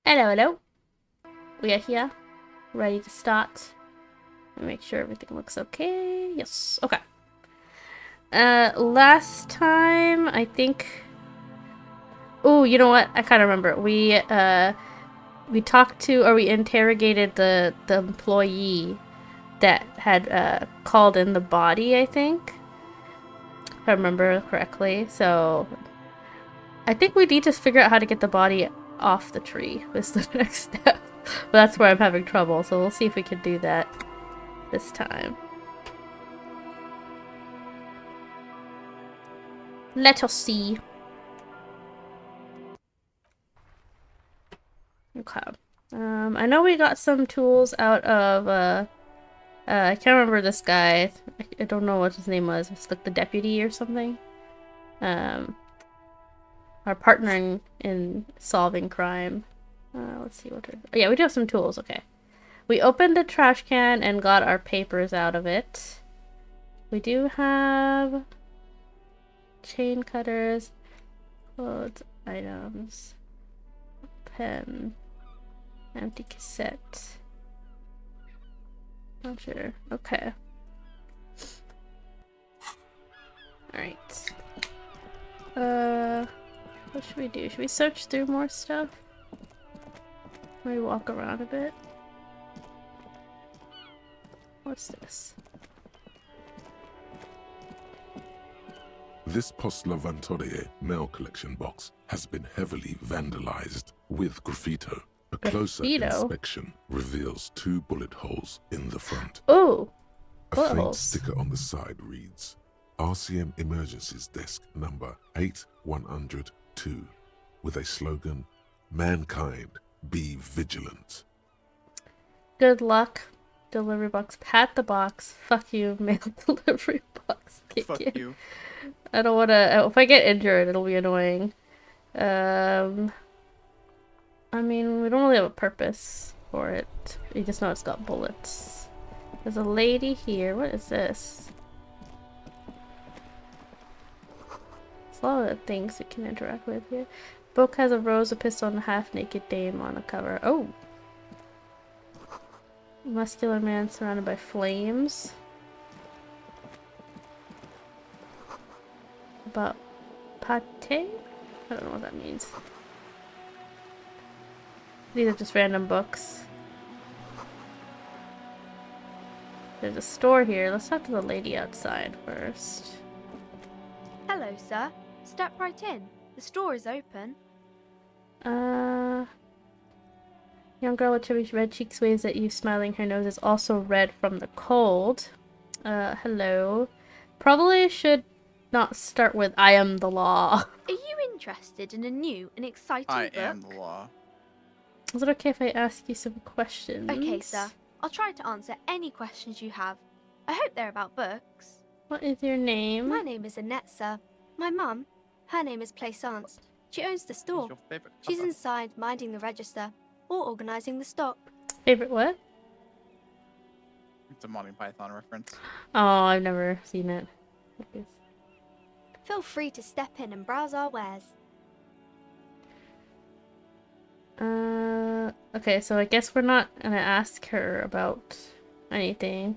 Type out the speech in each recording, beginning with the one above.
Hello, hello. We are here, ready to start. Make sure everything looks okay. Yes, okay. Last time, I think... Oh, you know what? I kind of remember. We talked to, or we interrogated the employee that had called in the body, I think. If I remember correctly. So, I think we need to figure out how to get the body off the tree is the next step. But that's where I'm having trouble, so we'll see if we can do that this time. Let us see. Okay. I know we got some tools out of, I can't remember this guy. I don't know what his name was. It's like the deputy or something. Our partner in solving crime. Let's see what... Oh, yeah, we do have some tools. Okay. We opened the trash can and got our papers out of it. We do have chain cutters, clothes, items, pen, empty cassette. Not sure. Okay. Alright. What should we do? Should we search through more stuff? Maybe walk around a bit. What's this? This Postlavantore mail collection box has been heavily vandalized with graffito. A closer inspection reveals 2 bullet holes in the front. Oh! A faint sticker on the side reads, RCM Emergencies Desk number 8102, with a slogan, Mankind, be vigilant. Good luck, delivery box. Pat the box. Fuck you, mail delivery box. Fuck you. I don't wanna... If I get injured, it'll be annoying. I mean, we don't really have a purpose for it. You just know it's got bullets. There's a lady here. What is this? There's a lot of things we can interact with here. Book has a rose, a pistol, and a half-naked dame on the cover. Oh! Muscular man surrounded by flames. About pate? I don't know what that means. These are just random books. There's a store here. Let's talk to the lady outside first. Hello, sir. Step right in. The store is open. Young girl with chubby red cheeks waves at you, smiling. Her nose is also red from the cold. Hello. Probably should not start with I am the law. Are you interested in a new and exciting book? I am the law. Is it okay if I ask you some questions? Okay, sir. I'll try to answer any questions you have. I hope they're about books. What is your name? My name is Annette, sir. My mum, her name is Plaisance. She owns the store. Your favorite She's cover? inside minding the register or organising the stock. Favorite what? It's a Monty Python reference. Oh, I've never seen it. Feel free to step in and browse our wares. Okay, so I guess we're not gonna ask her about anything.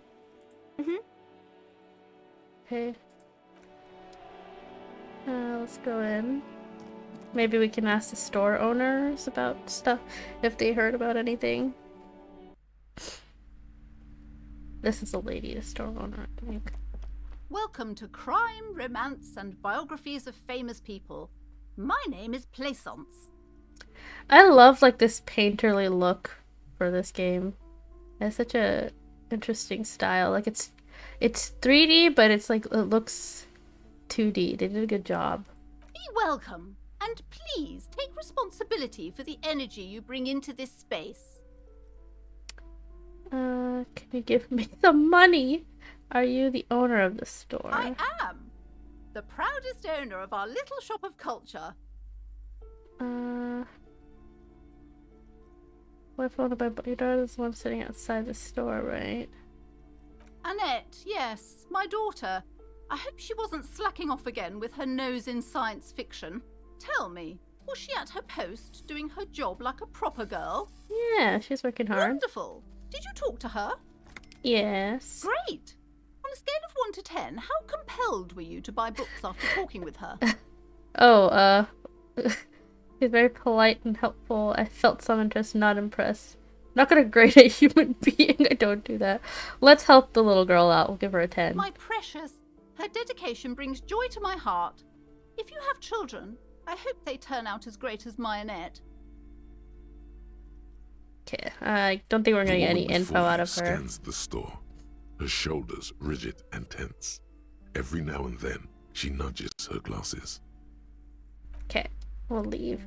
Okay. Let's go in. Maybe we can ask the store owners about stuff, if they heard about anything. This is a lady, the store owner, I think. Welcome to Crime, Romance, and Biographies of Famous People. My name is Plaisance. I love, like, this painterly look for this game. It's such a interesting style. Like, it's 3D, but it's like, it looks 2D. They did a good job. Be welcome, and please take responsibility for the energy you bring into this space. Can you give me the money? Are you the owner of the store? I am the proudest owner of our little shop of culture. What if I want to buy your daughter's the one sitting outside the store, right? Annette, yes, my daughter. I hope she wasn't slacking off again with her nose in science fiction. Tell me, was she at her post doing her job like a proper girl? Yeah, she's working hard. Wonderful. Did you talk to her? Yes. Great. On a scale of 1 to 10, how compelled were you to buy books after talking with her? Oh, she's very polite and helpful. I felt some interest, not impressed. Not gonna grade a human being. I don't do that. Let's help the little girl out. We'll give her a 10. My precious, her dedication brings joy to my heart. If you have children, I hope they turn out as great as my Annette. Okay, I don't think we're gonna get any info out of her. Scans the store, her shoulders rigid and tense. Every now and then, she nudges her glasses. Okay, we'll leave.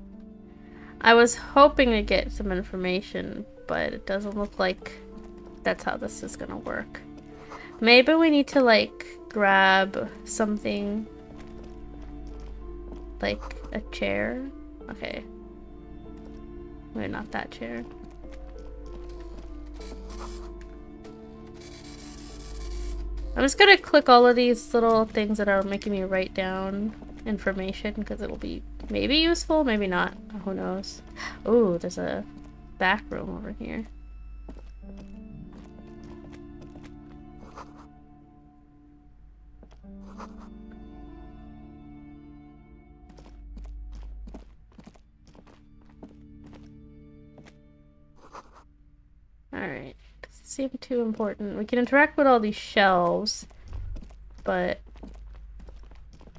I was hoping to get some information, but it doesn't look like that's how this is gonna work. Maybe we need to, like, grab something, like a chair. Okay. Maybe not that chair. I'm just gonna click all of these little things that are making me write down information because it'll be maybe useful, maybe not. Who knows? Oh, there's a back room over here. Alright. Doesn't seem too important. We can interact with all these shelves, but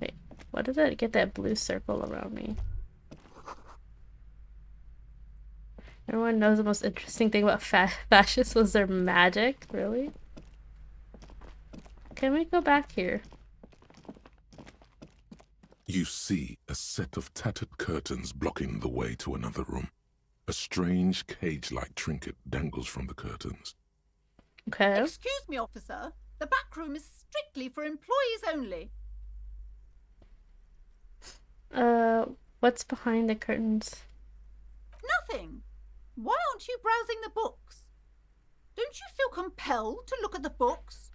wait, what did that get that blue circle around me? Everyone knows the most interesting thing about fascists was their magic, really? Can we go back here? You see a set of tattered curtains blocking the way to another room. A strange cage-like trinket dangles from the curtains. Okay. Excuse me, officer. The back room is strictly for employees only. What's behind the curtains? Nothing. Why aren't you browsing the books? Don't you feel compelled to look at the books?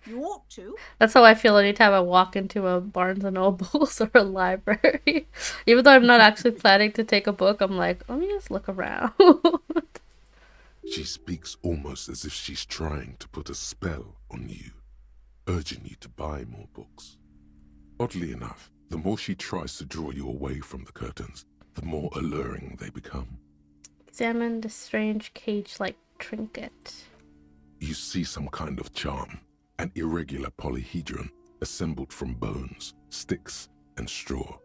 You ought to. That's how I feel anytime I walk into a Barnes and Nobles or a library. Even though I'm not actually planning to take a book, I'm like, let me just look around. She speaks almost as if she's trying to put a spell on you, urging you to buy more books. Oddly enough, the more she tries to draw you away from the curtains, the more alluring they become. Examine the strange cage-like trinket. You see some kind of charm, an irregular polyhedron assembled from bones, sticks, and straw.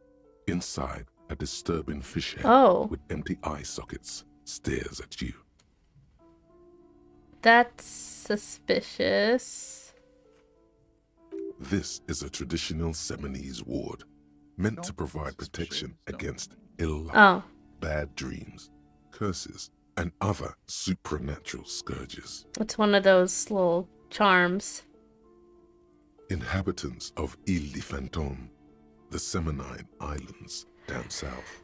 Inside, a disturbing fish head with empty eye sockets stares at you. That's suspicious. This is a traditional Seminese ward, meant to provide protection against ill luck, bad dreams, curses, and other supernatural scourges. It's one of those little charms. Inhabitants of Île de Fantôme, the Seminine Islands down south.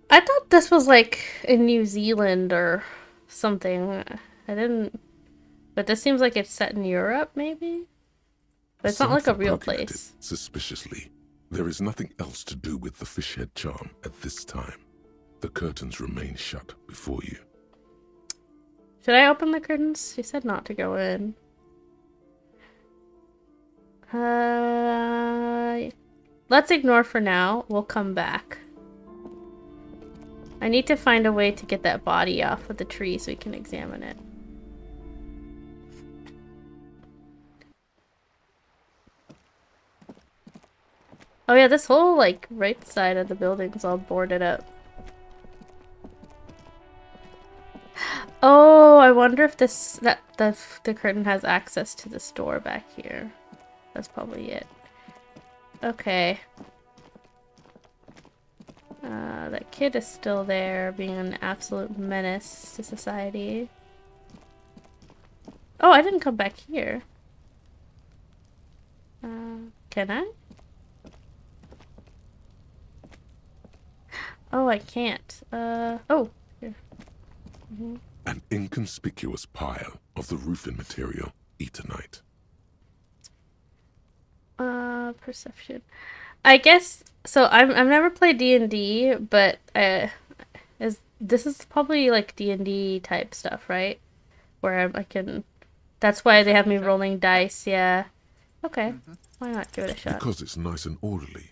I thought this was like in New Zealand or something. I didn't... But this seems like it's set in Europe, maybe? But it's not like a real place. Suspiciously, there is nothing else to do with the fish head charm at this time. The curtains remain shut before you. Should I open the curtains? She said not to go in. Let's ignore for now. We'll come back. I need to find a way to get that body off of the tree so we can examine it. Oh yeah, this whole, like, right side of the building is all boarded up. Oh, I wonder if the curtain has access to this door back here. That's probably it. Okay. That kid is still there, being an absolute menace to society. Oh, I didn't come back here. Can I? Oh, I can't. Oh. Here. An inconspicuous pile of the roofing material, eternite. Perception. I guess so. I've never played D&D, but this is probably like D&D type stuff, right? Where I can. That's why they have me rolling dice. Yeah. Okay. Why not give it a shot? Because it's nice and orderly,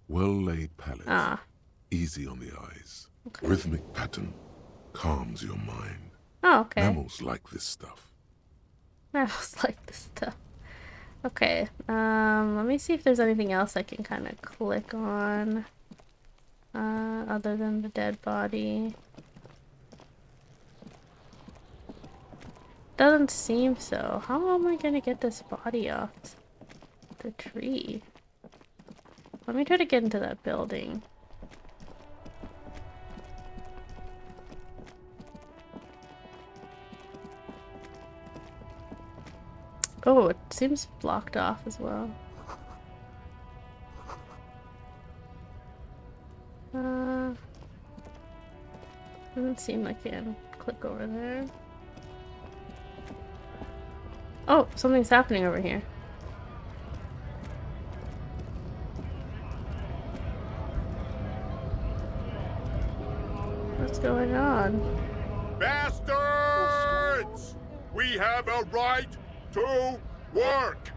well-laid palettes, easy on the eyes, rhythmic pattern, calms your mind. Oh, okay. Mammals like this stuff. Mammals like this stuff. Okay, let me see if there's anything else I can kind of click on, other than the dead body. Doesn't seem so. How am I gonna get this body off the tree? Let me try to get into that building. Oh, it seems blocked off as well. Doesn't seem like I can click over there. Oh, something's happening over here. What's going on? Bastards! We have a right to work!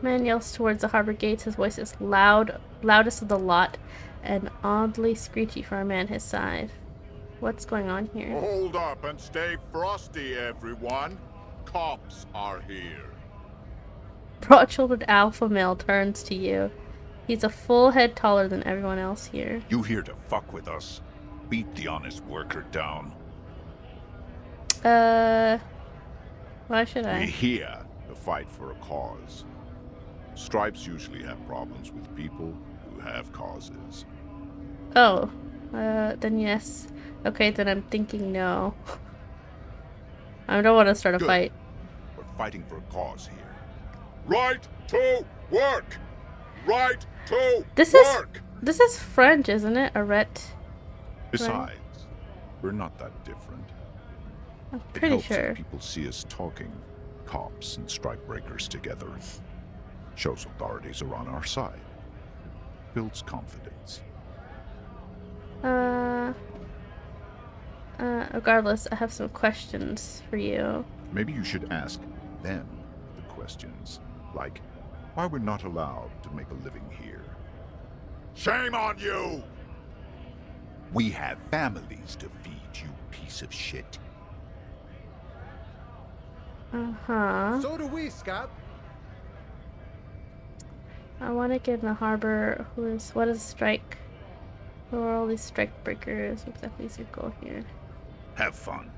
Man yells towards the harbor gates. His voice is loudest of the lot, and oddly screechy for a man his size. What's going on here? Hold up and stay frosty, everyone. Cops are here. Broad-shouldered alpha male turns to you. He's a full head taller than everyone else here. You here to fuck with us? Beat the honest worker down. Why should I? We're here to fight for a cause. Stripes usually have problems with people who have causes. Oh, then yes. Okay, then I'm thinking no. I don't want to start a fight. We're fighting for a cause here. Right to work! Right to This work! is French, isn't it? Arrête. Besides, We're not that different. I'm It pretty helps sure. if people see us talking, cops and strikebreakers together. Shows authorities are on our side. Builds confidence. Regardless, I have some questions for you. Maybe you should ask them the questions, like why we're not allowed to make a living here. Shame on you! We have families to feed, you piece of shit. Uh-huh. So do we, Scott. I want to get in the harbor. What is strike? Who are all these strike breakers? What exactly is your goal here? Have fun.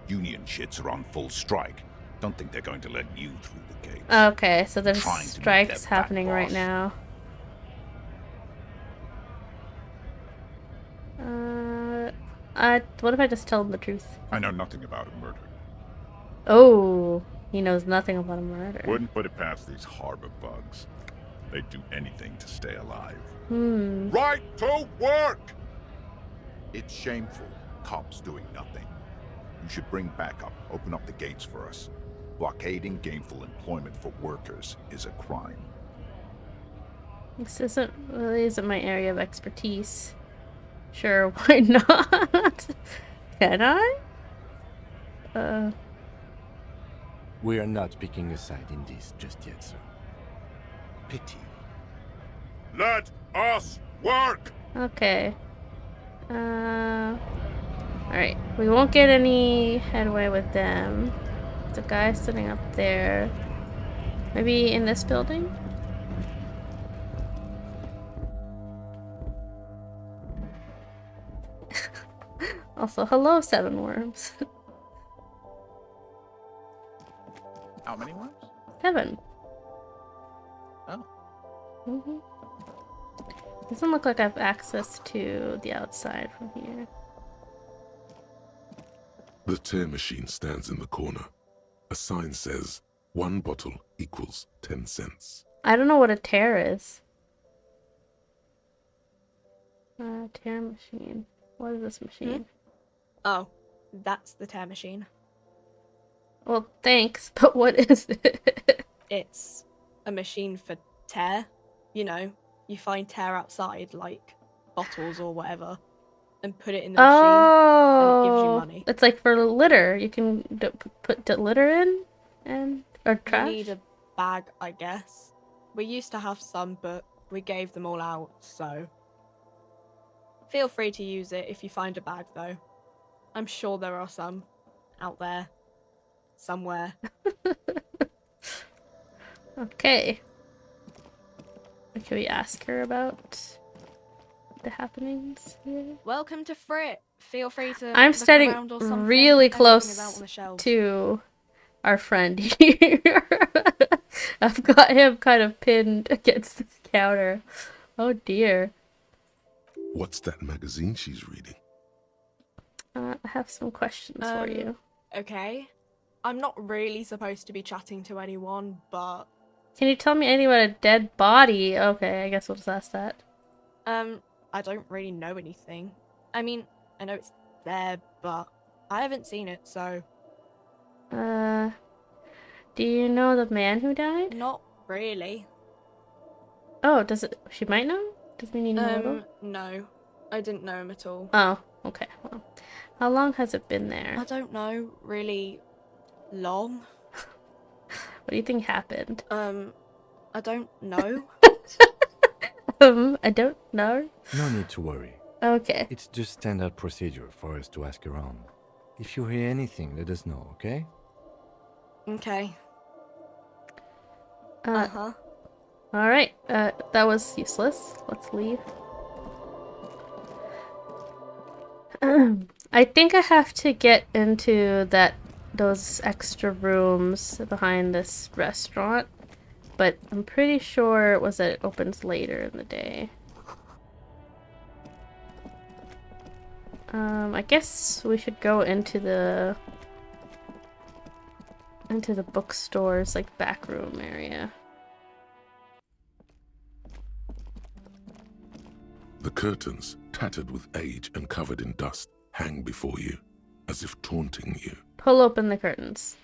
Union shits are on full strike. Don't think they're going to let you through the gates. Okay, so there's Trying to meet strikes their fat happening right boss. now. What if I just tell him the truth? I know nothing about a murder. Oh, he knows nothing about a murder. Wouldn't put it past these harbor bugs. They'd do anything to stay alive. Right to work! It's shameful. Cops doing nothing. You should bring backup. Open up the gates for us. Blockading gainful employment for workers is a crime. This really isn't my area of expertise. Sure, why not? Can I? We are not picking a side in this just yet, sir. Pity. Let us work! Okay. Alright. We won't get any headway with them. The guy sitting up there. Maybe in this building? Also, hello, Seven Worms. How many worms? 7. Oh. Doesn't look like I have access to the outside from here. The tear machine stands in the corner. A sign says, 1 bottle equals 10 cents. I don't know what a tear is. Tear machine. What is this machine? Oh, that's the tear machine. Well, thanks, but what is it? It's a machine for tear. You know, you find tear outside, like bottles or whatever, and put it in the machine, and it gives you money. It's like for litter. You can put the litter in, or trash. You need a bag, I guess. We used to have some, but we gave them all out, so... Feel free to use it if you find a bag, though. I'm sure there are some out there. Somewhere. Okay. Can we ask her about the happenings here? Welcome to Frit. Feel free to I'm look standing around or something. really Everything close is out on the shelves. to our friend here. I've got him kind of pinned against this counter. Oh dear. What's that magazine she's reading? I have some questions for you. Okay. I'm not really supposed to be chatting to anyone, but... Can you tell me anything about a dead body? Okay, I guess we'll just ask that. I don't really know anything. I mean, I know it's there, but I haven't seen it, so... Do you know the man who died? Not really. Oh, does it... She might know? Does mean you know a little? No. I didn't know him at all. Oh, okay. Well, how long has it been there? I don't know, really long. What do you think happened? I don't know. I don't know. No need to worry. Okay. It's just standard procedure for us to ask around. If you hear anything, let us know, okay? Okay. Alright. That was useless. Let's leave. I think I have to get into those extra rooms behind this restaurant, but I'm pretty sure it opens later in the day. I guess we should go into the bookstore's like back room area. The curtains, tattered with age and covered in dust, hang before you, as if taunting you. Pull open the curtains.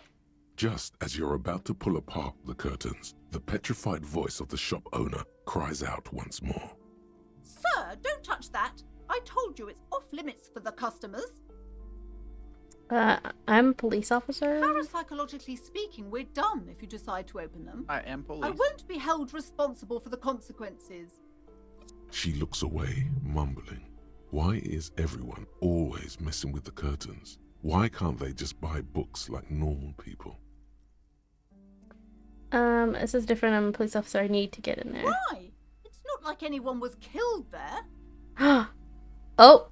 Just as you're about to pull apart the curtains, the petrified voice of the shop owner cries out once more. Sir, don't touch that. I told you it's off limits for the customers. I'm a police officer. Parapsychologically speaking, we're done if you decide to open them. I am police. I won't be held responsible for the consequences. She looks away, mumbling. Why is everyone always messing with the curtains? Why can't they just buy books like normal people? This is different. I'm a police officer. I need to get in there. Why? It's not like anyone was killed there. Oh!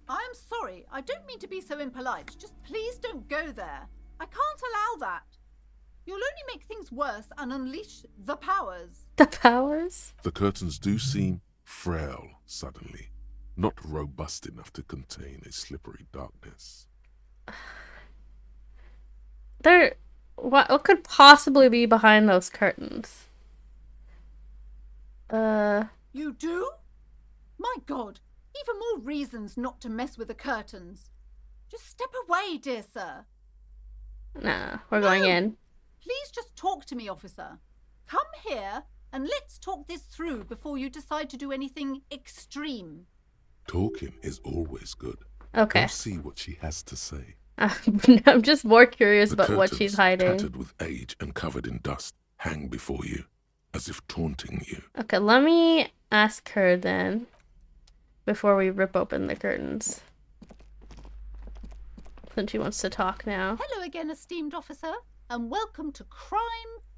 I'm sorry. I don't mean to be so impolite. Just please don't go there. I can't allow that. You'll only make things worse and unleash the powers. The powers? The curtains do seem frail suddenly, not robust enough to contain a slippery darkness. What could possibly be behind those curtains? You do? My God, even more reasons not to mess with the curtains. Just step away, dear sir. Nah, we're going in. Please just talk to me, officer. Come here and let's talk this through before you decide to do anything extreme. Talking is always good. Okay. Go see what she has to say. I'm just more curious The about what she's curtains, hiding. tattered with age and covered in dust, hang before you, as if taunting you. Okay, let me ask her then, before we rip open the curtains. Since she wants to talk now. Hello again, esteemed officer, and welcome to Crime,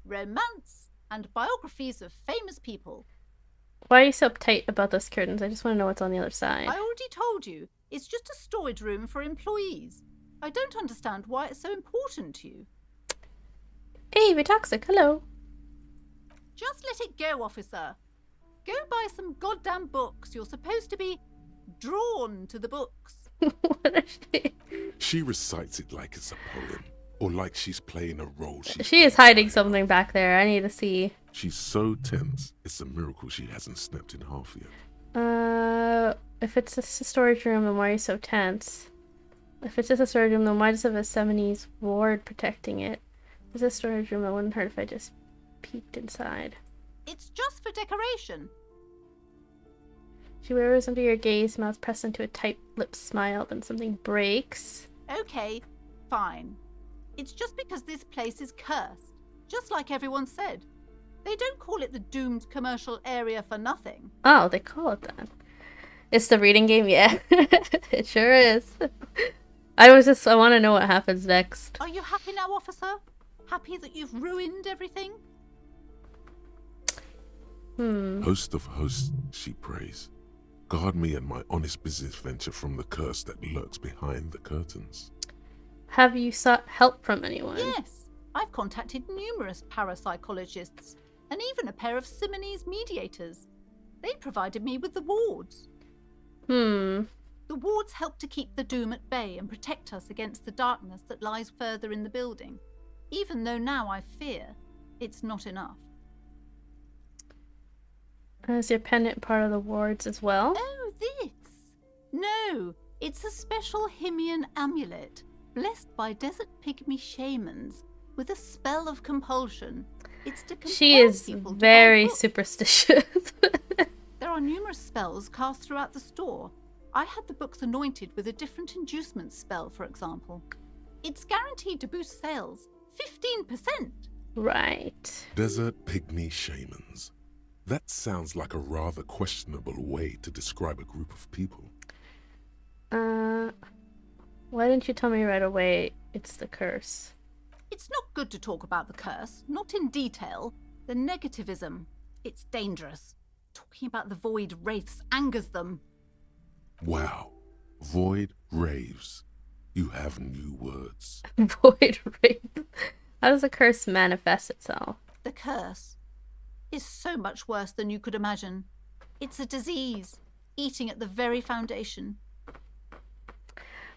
Romance, and Biographies of Famous People. Why are you so uptight about those curtains? I just want to know what's on the other side. I already told you, it's just a storage room for employees. I don't understand why it's so important to you. Hey, Vitoxic, hello. Just let it go, officer. Go buy some goddamn books. You're supposed to be drawn to the books. What is she? She recites it like it's a poem, or like she's playing a role. She is hiding something back there. I need to see. She's so tense, it's a miracle she hasn't snapped in half yet. If it's just a storage room, then why are you so tense? If it's just a storage room, then why does it have a 70s ward protecting it? If it's a storage room, it wouldn't hurt if I just peeked inside. It's just for decoration. She wears under your gaze, mouth pressed into a tight lipped smile, then something breaks. Okay, fine. It's just because this place is cursed, just like everyone said. They don't call it the doomed commercial area for nothing. Oh, they call it that. It's the reading game? Yeah. It sure is. I want to know what happens next. Are you happy now, officer? Happy that you've ruined everything? Host of hosts, she prays. Guard me and my honest business venture from the curse that lurks behind the curtains. Have you sought help from anyone? Yes. I've contacted numerous parapsychologists and even a pair of Simonese mediators. They provided me with the wards. The wards help to keep the doom at bay and protect us against the darkness that lies further in the building, even though now I fear it's not enough. Is your pendant part of the wards as well? Oh, this? No, it's a special Himian amulet, blessed by desert pygmy shamans, with a spell of compulsion. It's to compel She is people to buy very books. superstitious. There are numerous spells cast throughout the store. I had the books anointed with a different inducement spell, for example. It's guaranteed to boost sales 15%. Right. Desert pygmy shamans. That sounds like a rather questionable way to describe a group of people. Why didn't you tell me right away it's the curse? It's not good to talk about the curse, not in detail. The negativism, it's dangerous. Talking about the void wraiths angers them. Wow. Void raves. You have new words. Void wraith. How does the curse manifest itself? The curse is so much worse than you could imagine. It's a disease, eating at the very foundation.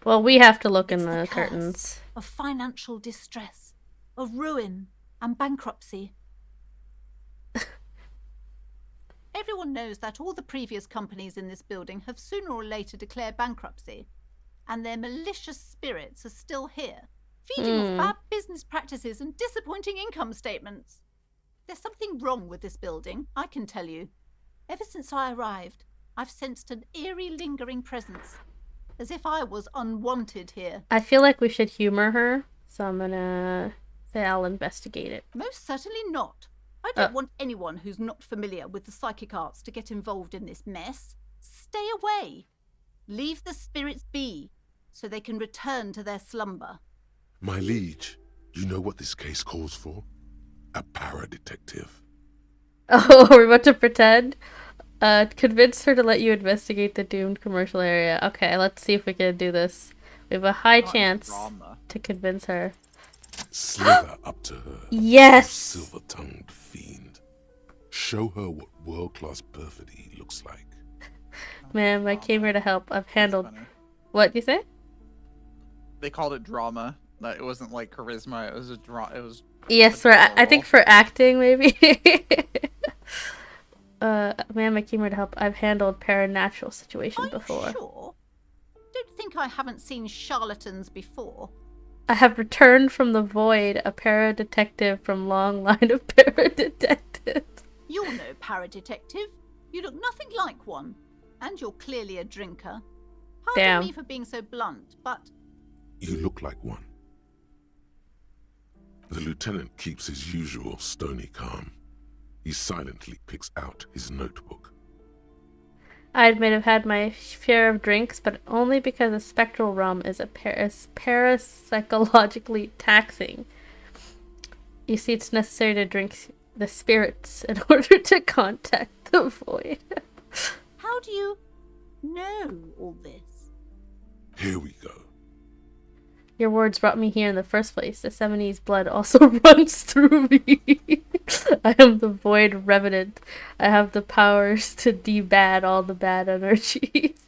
Well, we have to look It's in the curse curtains. of financial distress, of ruin and bankruptcy. Everyone knows that all the previous companies in this building have sooner or later declared bankruptcy. and their malicious spirits are still here, feeding off bad business practices and disappointing income statements. There's something wrong with this building, I can tell you. Ever since I arrived, I've sensed an eerie, lingering presence, as if I was unwanted here. I feel like we should humor her, so I'm gonna say I'll investigate it. Most certainly not. I don't want anyone who's not familiar with the psychic arts to get involved in this mess. Stay away. Leave the spirits be, so they can return to their slumber. My liege, you know what this case calls for? A para-detective. Oh, we're about to pretend? Convince her to let you investigate the doomed commercial area. Okay, let's see if we can do this. We have a high chance to convince her. Slither up to her. Yes! Silver-tongued fiend. Show her what world-class perfidy looks like. Ma'am, I came here to help. I've handled... What do you say? They called it drama. It wasn't like charisma. It was a drama. It was. Yes, I think for acting, maybe. Ma'am, I came here to help. I've handled paranatural situations before. Sure. Don't think I haven't seen charlatans before. I have returned from the void, a para-detective from long line of para-detectives. You're no para-detective. You look nothing like one. And you're clearly a drinker. Pardon me for being so blunt, but... You look like one. The lieutenant keeps his usual stony calm. He silently picks out his notebook. I admit I've had my share of drinks, but only because a spectral rum is parapsychologically taxing. You see, it's necessary to drink the spirits in order to contact the void. How do you know all this? Here we go. Your words brought me here in the first place. The 70s blood also runs through me. I am the void revenant. I have the powers to debad all the bad energies.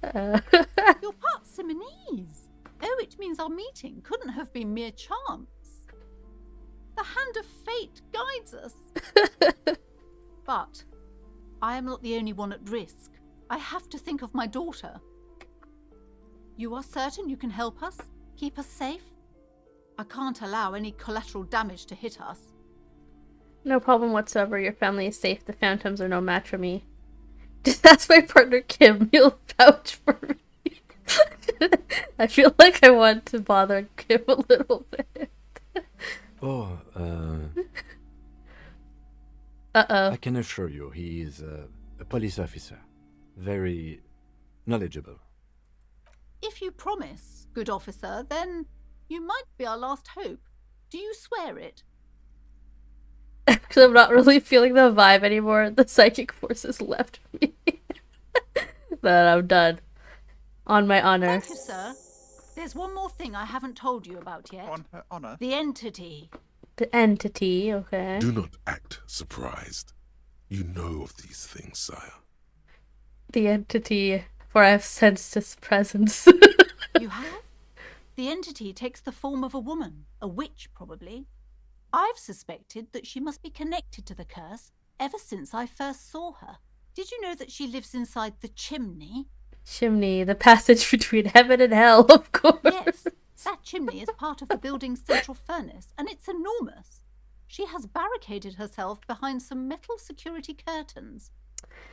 You're part Simonese. Oh, it means our meeting couldn't have been mere chance. The hand of fate guides us. But I am not the only one at risk. I have to think of my daughter. You are certain you can help us? Keep us safe? I can't allow any collateral damage to hit us. No problem whatsoever. Your family is safe. The phantoms are no match for me. Just ask my partner Kim. He'll vouch for me. I feel like I want to bother Kim a little bit. I can assure you he is a police officer. Very knowledgeable. If you promise, good officer, then you might be our last hope. Do you swear it? Because I'm not really feeling the vibe anymore. The psychic forces left me. But I'm done. On my honor. Thank you, sir. There's one more thing I haven't told you about yet. On her honor. The entity. The entity, okay. Do not act surprised. You know of these things, sire. The entity, for I have sensed its presence. You have? The entity takes the form of a woman, a witch probably. I've suspected that she must be connected to the curse ever since I first saw her. Did you know that she lives inside the chimney? Chimney, the passage between heaven and hell, of course. Yes, that chimney is part of the building's central furnace, and it's enormous. She has barricaded herself behind some metal security curtains.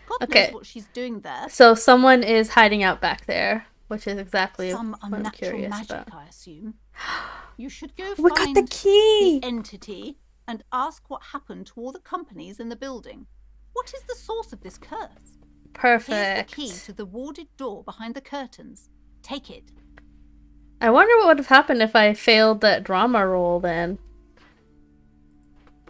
God knows what she's doing there. So someone is hiding out back there, which is exactly some what I'm unnatural curious magic, about. I assume. You should go We find got the key! the entity and ask what happened to all the companies in the building. What is the source of this curse? Perfect. Here's the key to the warded door behind the curtains. Take it. I wonder what would have happened if I failed that drama roll then.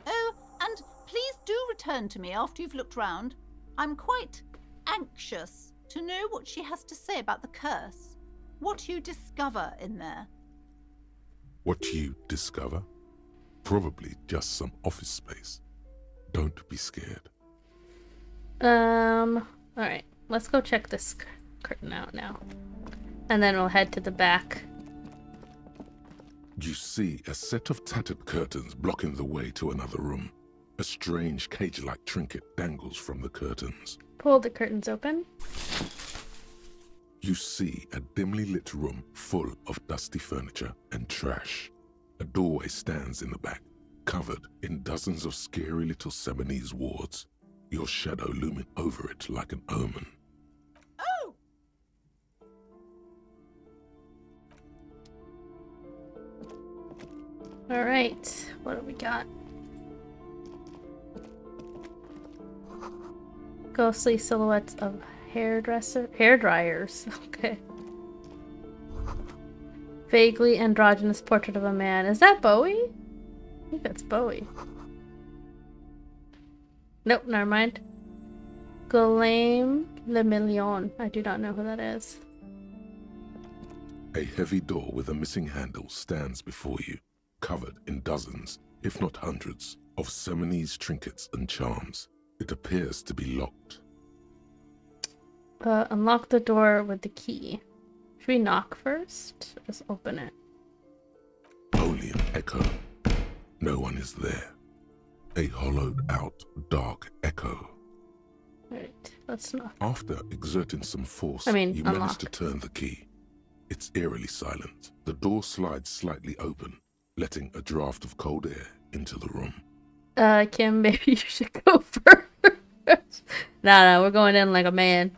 Oh, and please do return to me after you've looked round. I'm quite anxious to know what she has to say about the curse. What you discover in there. What you discover? Probably just some office space. Don't be scared. Alright. Let's go check this curtain out now. And then we'll head to the back. You see a set of tattered curtains blocking the way to another room. A strange cage-like trinket dangles from the curtains. Pull the curtains open. You see a dimly lit room full of dusty furniture and trash. A doorway stands in the back, covered in dozens of scary little Seminese wards, your shadow looming over it like an omen. Oh! Alright, what do we got? Ghostly silhouettes of hair dryers. Okay. Vaguely androgynous portrait of a man. Is that Bowie? I think that's Bowie. Nope, never mind. Guillaume Le Million. I do not know who that is. A heavy door with a missing handle stands before you, covered in dozens, if not hundreds, of Seminese trinkets and charms. It appears to be locked. Unlock the door with the key. Should we knock first? Just open it. Only an echo. No one is there. A hollowed out, dark echo. Alright, let's knock. After exerting some force, you manage unlock. to turn the key. It's eerily silent. The door slides slightly open, letting a draft of cold air into the room. Kim, maybe you should go first. Nah, we're going in like a man.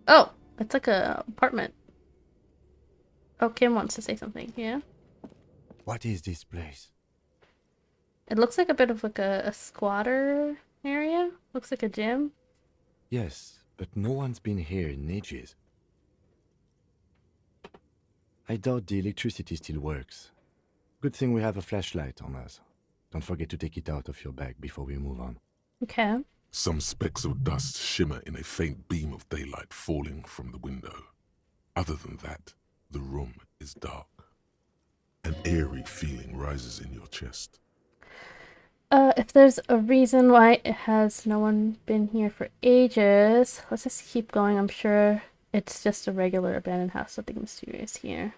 Oh, it's like a apartment. Oh, Kim wants to say something, yeah? What is this place? It looks like a bit of like a squatter area. Looks like a gym. Yes, but no one's been here in ages. I doubt the electricity still works. Good thing we have a flashlight on us. Don't forget to take it out of your bag before we move on. Okay. Some specks of dust shimmer in a faint beam of daylight falling from the window. Other than that, the room is dark. An eerie feeling rises in your chest. If there's a reason why it has no one been here for ages, let's just keep going. I'm sure it's just a regular abandoned house. Nothing mysterious here.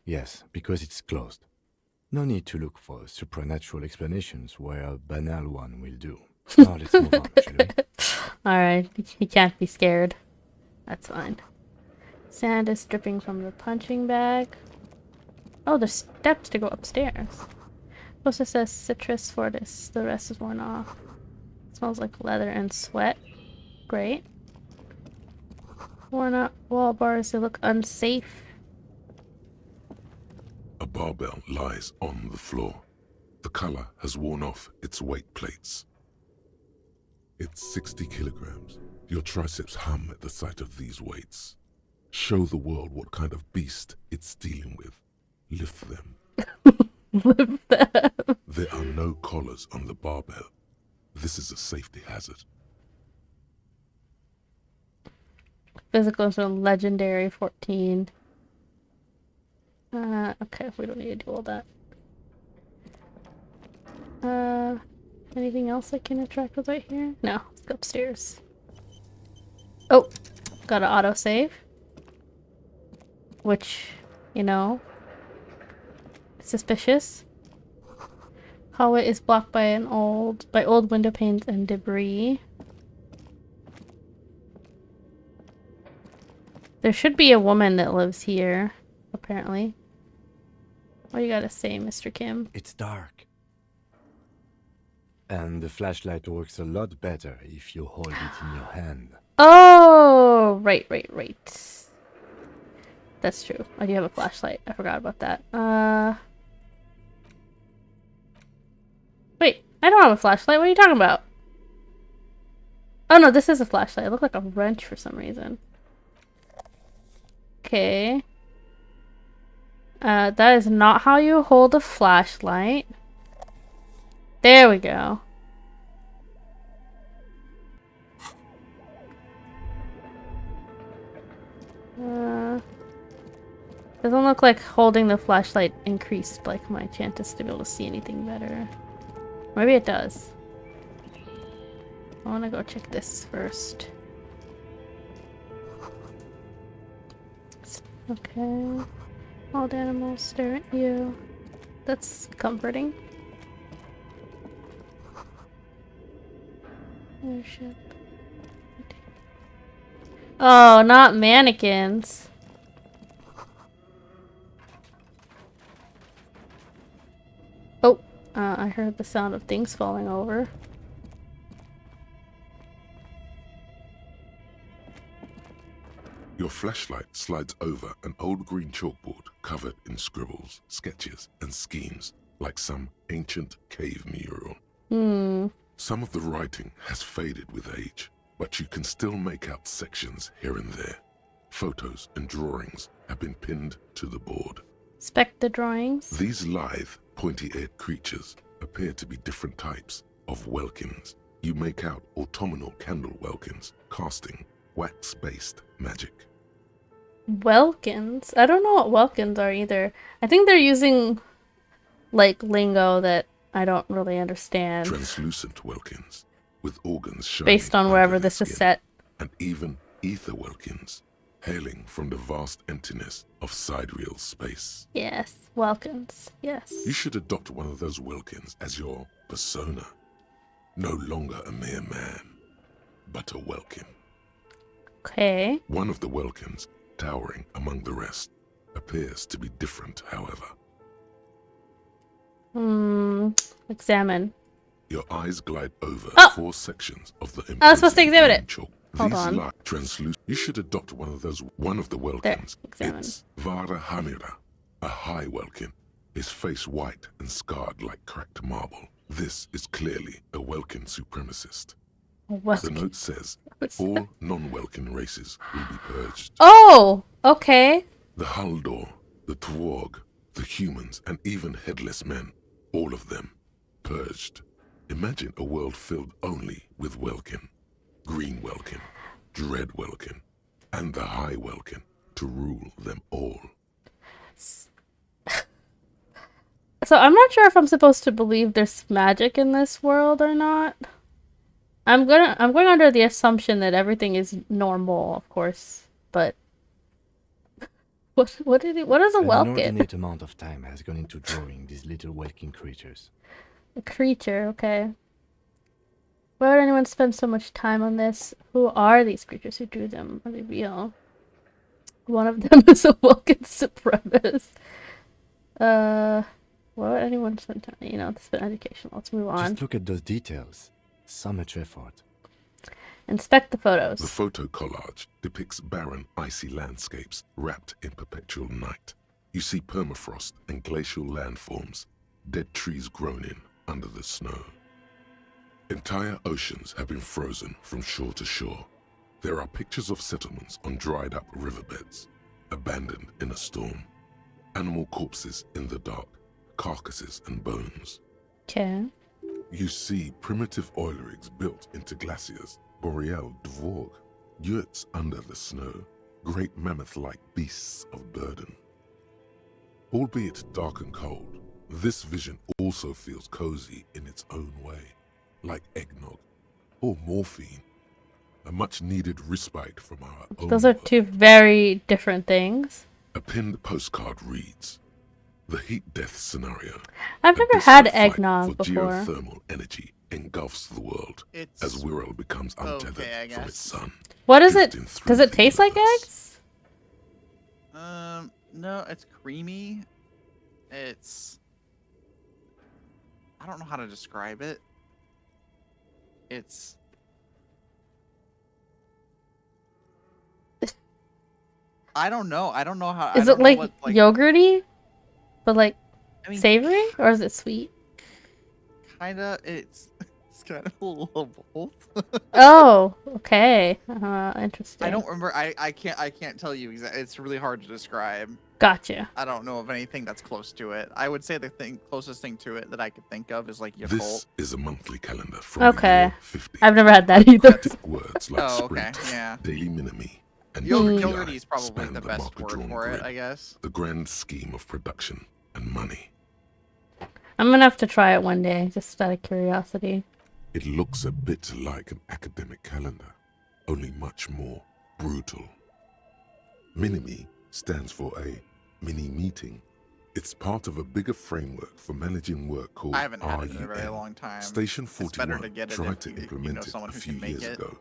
Yes, because it's closed. No need to look for supernatural explanations where a banal one will do. Now let's move on, shall we? Alright, he can't be scared. That's fine. Sand is dripping from the punching bag. Oh, there's steps to go upstairs. Also says citrus fortis. The rest is worn off. Smells like leather and sweat. Great. Worn up wall bars. They look unsafe. A barbell lies on the floor. The color has worn off its weight plates. It's 60 kilograms. Your triceps hum at the sight of these weights. Show the world what kind of beast it's dealing with. Lift them. Lift them. There are no collars on the barbell. This is a safety hazard. Physical is a legendary 14. Okay, we don't need to do all that. Anything else I can interact with right here? No, let's go upstairs. Oh, got an autosave. Which, you know, suspicious. Hallway is blocked by old window panes and debris. There should be a woman that lives here, apparently. What do you gotta say, Mr. Kim? It's dark. And the flashlight works a lot better if you hold it in your hand. Oh, right. That's true. I do have a flashlight. I forgot about that. Wait, I don't have a flashlight. What are you talking about? Oh no, this is a flashlight. It looked like a wrench for some reason. Okay. That is not how you hold a flashlight. There we go. Doesn't look like holding the flashlight increased like my chances to be able to see anything better. Maybe it does. I want to go check this first. Okay. All the animals stare at you. That's comforting. Airship. Oh, not mannequins. Oh, I heard the sound of things falling over. Your flashlight slides over an old green chalkboard covered in scribbles, sketches, and schemes like some ancient cave mural. Some of the writing has faded with age, but you can still make out sections here and there. Photos and drawings have been pinned to the board. Inspect the drawings. These lithe, pointy-eared creatures appear to be different types of welkins. You make out autumnal candle welkins casting wax-based magic. Welkins? I don't know what welkins are either. I think they're using like lingo that I don't really understand. Translucent welkins with organs shining Based on under wherever their this is skin, set. and even ether welkins hailing from the vast emptiness of sidereal space. Yes, welkins. Yes. You should adopt one of those welkins as your persona. No longer a mere man, but a welkin. Okay. One of the welkins, towering among the rest, appears to be different, however. Examine. Your eyes glide over Oh! 4 sections of the I was supposed to imposing examine green it. chalk. Hold These on. light translucent. You should adopt one of the welkins. examine. It's Vara Hamira, a high welkin, his face white and scarred like cracked marble. This is clearly a welkin supremacist. The Welkin. note says What's all that? non-welkin races will be purged. Oh, okay. The Haldor, the Twarg, the humans, and even headless men, all of them, purged. Imagine a world filled only with welkin, green welkin, dread welkin, and the high welkin to rule them all. So I'm not sure if I'm supposed to believe there's magic in this world or not. I'm going under the assumption that everything is normal, of course, but what is a An welkin? inordinate amount of time has gone into drawing these little welkin creatures. A creature, okay. Why would anyone spend so much time on this? Who are these creatures who drew them? Are they real? One of them is a welkin supremacist. Why would anyone spend time? You know, it's been educational. Let's move on. Just look at those details. So much effort. Inspect the photos. The photo collage depicts barren, icy landscapes wrapped in perpetual night. You see permafrost and glacial landforms, dead trees grown in under the snow. Entire oceans have been frozen from shore to shore. There are pictures of settlements on dried-up riverbeds, abandoned in a storm. Animal corpses in the dark, carcasses and bones. Okay. You see primitive oil rigs built into glaciers, boreal dvorg, yurts under the snow, great mammoth-like beasts of burden. Albeit dark and cold, this vision also feels cozy in its own way, like eggnog or morphine, a much-needed respite from our own Those are world. two very different things. A pinned postcard reads, "The heat death scenario. I've A never had desperate fight eggnog for before. geothermal energy engulfs the world It's as Wirral becomes untethered okay, I from guess. its sun. What is it? drifting through Does it the taste like universe." eggs? No, it's creamy. It's I don't know how to describe it. It's I don't know. I don't know how. I Is don't it know like, what, yogurty? But like I mean, savory? Or is it sweet? kinda. It's kind of a little of both. Oh, okay. Interesting. I don't remember. I can't tell you exactly. It's really hard to describe. Gotcha. I don't know of anything that's close to it. I would say the closest thing to it that I could think of is like Yakult. This is a monthly calendar from Okay. the year 50. I've never had that either. Cryptic words like Oh, okay, sprint, yeah. daily minimi, and Yogurt UPI is probably span the best word marker-drawn for it, grid, I guess. the grand scheme of production and money. I'm gonna have to try it one day, just out of curiosity. It looks a bit like an academic calendar, only much more brutal. Minimi stands for a mini meeting, It's part of a bigger framework for managing work called I haven't had it in a RUN. very long time. Station It's better 41 to get it tried if to you know implement it someone a who few can make years it. ago,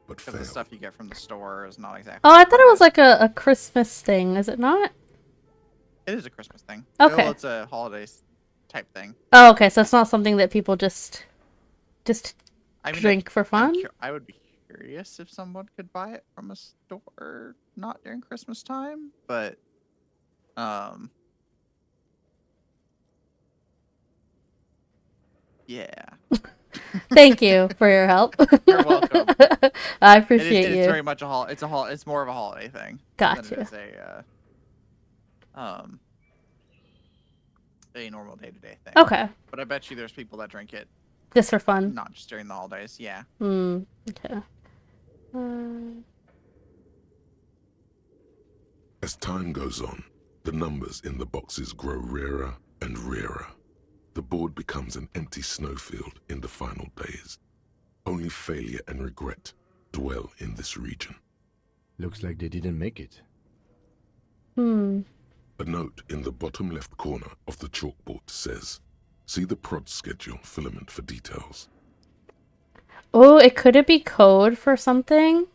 but Because the failed. stuff you get from the store is not exactly. Oh, I thought it was like a Christmas thing. Is it not? It is a Christmas thing. Okay. Well, it's a holidays type thing. Oh, okay. So it's not something that people just I mean, drink for fun. I would be curious if someone could buy it from a store not during Christmas time, but yeah. Thank you for your help. You're welcome. I appreciate It's you. very much a It's more of a holiday thing. Gotcha. Than it is a normal day-to-day thing. Okay. But I bet you there's people that drink it Just for fun. not just during the holidays. Yeah. Okay. As time goes on, the numbers in the boxes grow rarer and rarer. The board becomes an empty snowfield in the final days. Only failure and regret dwell in this region. Looks like they didn't make it. A note in the bottom left corner of the chalkboard says, "See the prod schedule filament for details." Oh, could it be code for something?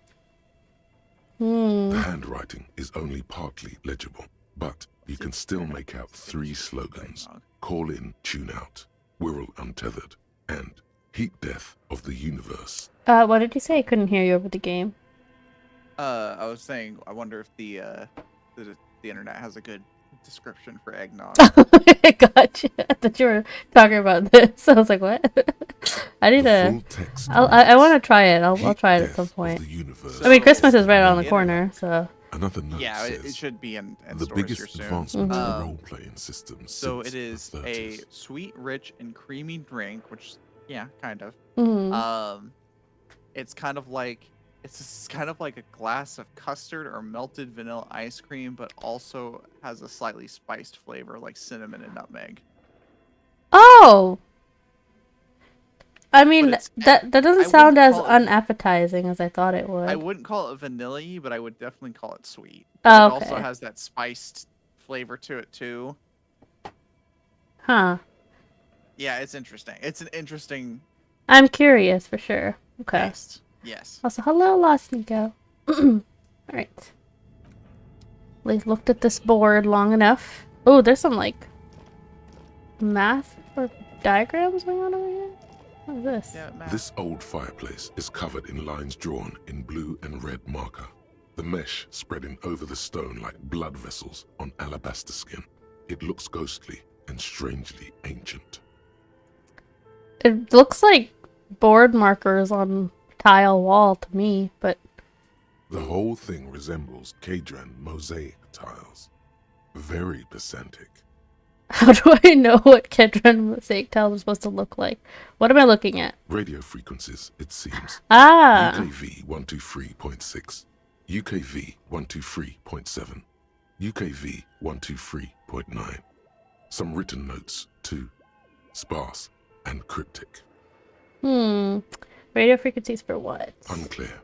The handwriting is only partly legible, but you can still make out 3 slogans: Call in, Tune Out, Wirral Untethered, and Heat Death of the Universe. What did you say? I couldn't hear you over the game. I was saying, I wonder if the internet has a good description for eggnog. Gotcha. I thought you were talking about this. I was like, what? I need to. I want to try it. I'll try it at some point. I mean, Christmas is right around the corner, so. Another note Yeah, says, it should be in the stores biggest here soon. advancement in role-playing systems So since it is the a 30s. sweet, rich, and creamy drink, which, yeah, kind of. It's kind of like a glass of custard or melted vanilla ice cream, but also has a slightly spiced flavor like cinnamon and nutmeg. Oh. I mean, that doesn't I sound wouldn't as call it- unappetizing as I thought it would. I wouldn't call it vanilla-y, but I would definitely call it sweet. Oh, It also okay. has that spiced flavor to it too. Huh. Yeah, it's interesting. It's an interesting I'm curious for sure. Okay. taste. Yes. Also, hello, Lost Nico. Alright. We've looked at this board long enough. Oh, there's some, like, math or diagrams going on over here? What is this? Yeah, This old fireplace is covered in lines drawn in blue and red marker, the mesh spreading over the stone like blood vessels on alabaster skin. It looks ghostly and strangely ancient. It looks like board markers on tile wall to me, but The whole thing resembles Kadran mosaic tiles. Very pedantic. how do I know what Kedron mosaic tiles are supposed to look like? What am I looking at? Radio frequencies, it seems. Ah! UKV 123.6, UKV 123.7, UKV 123.9. Some written notes, too. Sparse and cryptic. Radio frequencies for what? Unclear.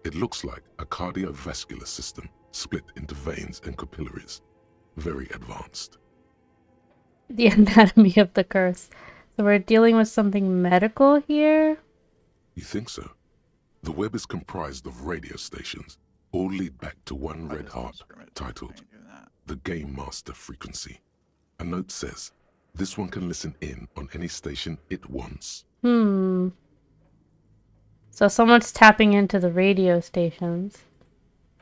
It looks like a cardiovascular system split into veins and capillaries. Very advanced. The anatomy of the curse. So we're dealing with something medical here? You think so? The web is comprised of radio stations, all lead back to one red heart, titled the Game Master Frequency. A note says, this one can listen in on any station it wants. So someone's tapping into the radio stations.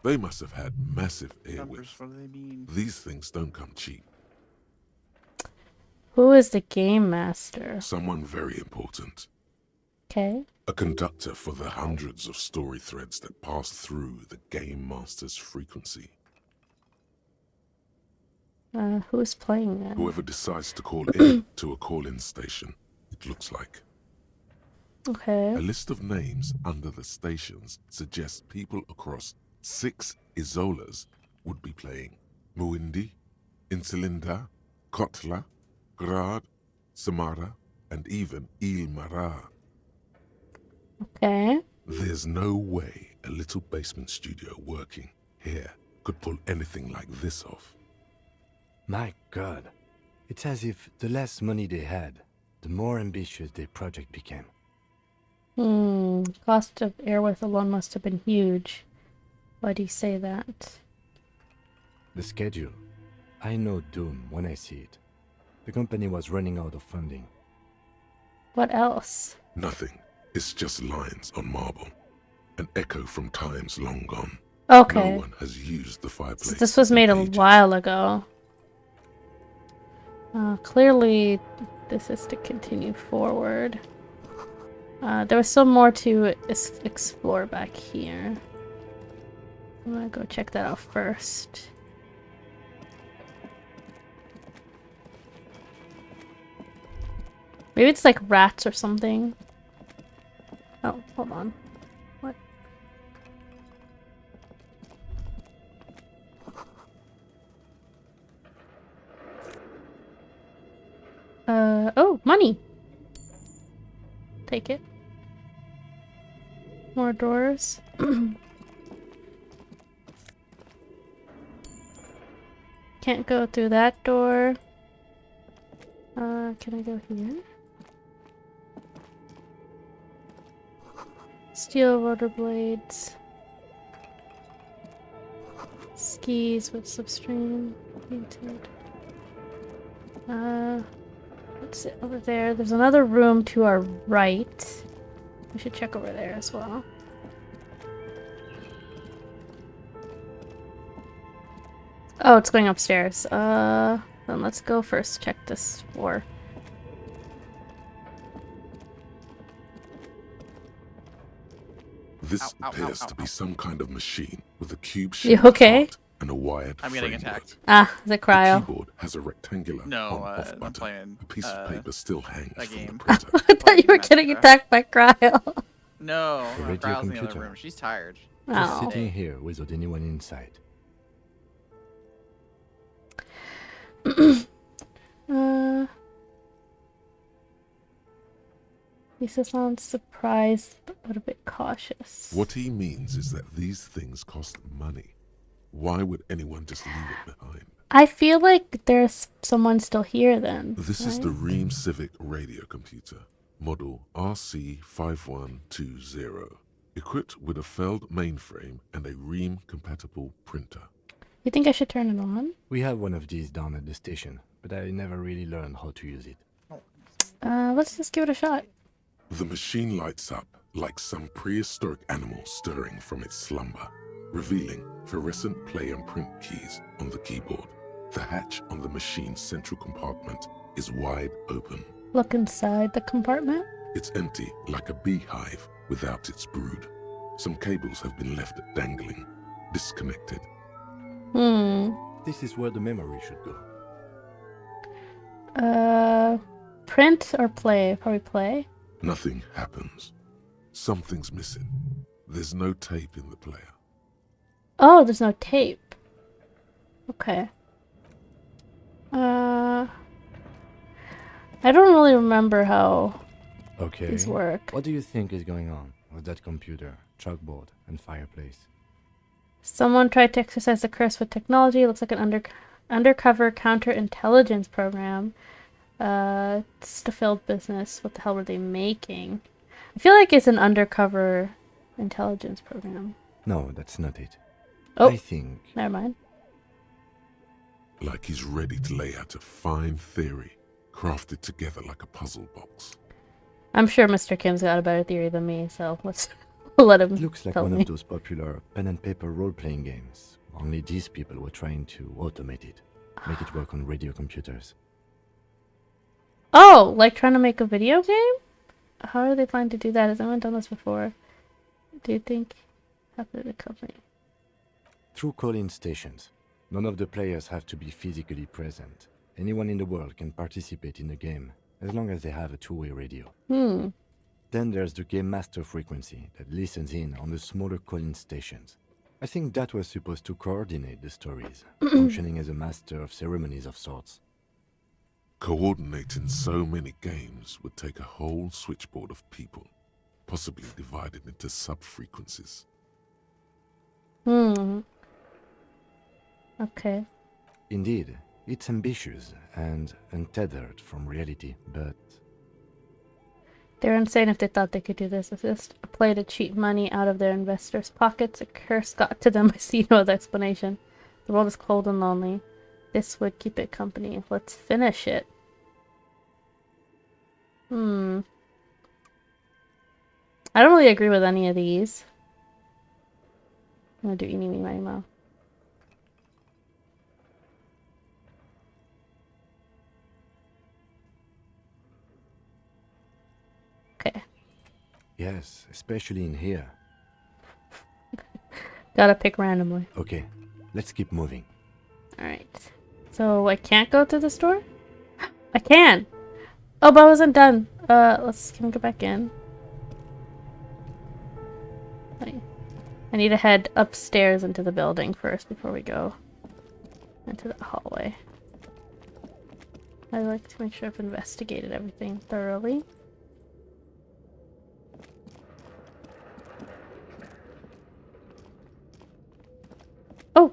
They must have had massive Numbers, airwidth. what do they mean? These things don't come cheap. Who is the game master? Someone very important. Okay. A conductor for the hundreds of story threads that pass through the Game Master's frequency. Who's playing that? Whoever decides to call in to a call-in station, it looks like. Okay. A list of names under the stations suggests people across 6 Isolas would be playing. Muindi, Insulinda, Kotla, Grad, Samara, and even Ilmara. Okay. There's no way a little basement studio working here could pull anything like this off. My God, It's as if the less money they had, the more ambitious their project became. Cost of Airworth alone must have been huge. Why do you say that? The schedule. I know doom when I see it. The company was running out of funding. What else? Nothing. It's just lines on marble. An echo from times long gone. Okay. No one has used the fireplace. So this was in made a ages. while ago. Clearly, this is to continue forward. There was some more to explore back here. I'm gonna go check that out first. Maybe it's like rats or something. Oh, hold on. What? Oh, money! Take it. More doors. Can't go through that door. Can I go here? Steel rotor blades. Skis with substream. Painted. What's it over there? There's another room to our right. We should check over there as well. Oh, it's going upstairs. Then let's go first check this floor. This Ow, ow, appears ow, to ow. be some kind of machine with a You cube-shaped okay? heart and a wired I'm getting framework. attacked. Ah, the cryo. The keyboard has a rectangular No, on-off I'm button. playing, A piece of paper still hangs a from the game. printer. I thought you were getting attacked by cryo. No, The my radio Crow's in the other computer. room. She's tired. Just Oh. sitting here without anyone inside. Lisa sounds surprised, but a bit cautious. What he means is that these things cost money. Why would anyone just leave it behind? I feel like there's someone still here then. This is the right? Ream Civic radio computer, model RC5120, equipped with a Feld mainframe and a Ream-compatible printer. You think I should turn it on? We have one of these down at the station, but I never really learned how to use it. Let's just give it a shot. The machine lights up like some prehistoric animal stirring from its slumber, revealing fluorescent play and print keys on the keyboard. The hatch on the machine's central compartment is wide open. Look inside the compartment. It's empty like a beehive without its brood. Some cables have been left dangling, disconnected. This is where the memory should go. Print or play? Probably play. Nothing happens. Something's missing. There's no tape in the player. Oh, there's no tape. Okay. I don't really remember how Okay. these work. What do you think is going on with that computer, chalkboard, and fireplace? Someone tried to exercise the curse with technology. It looks like an undercover counterintelligence program. It's the failed business. What the hell were they making? I feel like it's an undercover intelligence program. No, that's not it. Oh. I think Never mind. Like he's ready to lay out a fine theory, crafted together like a puzzle box. I'm sure Mr. Kim's got a better theory than me, so let's let him it looks like tell one me. of those popular pen and paper role-playing games. Only these people were trying to automate it, make it work on radio computers. Oh, like trying to make a video game? How are they planning to do that? Has anyone done this before? Do you think after the company? Through call-in stations. None of the players have to be physically present. Anyone in the world can participate in the game, as long as they have a two-way radio. Then there's the game master frequency that listens in on the smaller call-in stations. I think that was supposed to coordinate the stories, functioning as a master of ceremonies of sorts. Coordinating so many games would take a whole switchboard of people, possibly divided into sub-frequencies. Okay. Indeed, It's ambitious and untethered from reality, but They're insane if they thought they could do this. It's just a play to cheat money out of their investors' pockets. A curse got to them. I see no other explanation. The world is cold and lonely. This would keep it company. Let's finish it. I don't really agree with any of these. I'm gonna do eeny, meeny, miny, moe. Okay. yes, especially in here. Gotta pick randomly. Okay, let's keep moving. Alright. So I can't go through the store? I can! Oh, but I wasn't done. Can we go back in? Wait. I need to head upstairs into the building first before we go into the hallway. I like to make sure I've investigated everything thoroughly. Oh!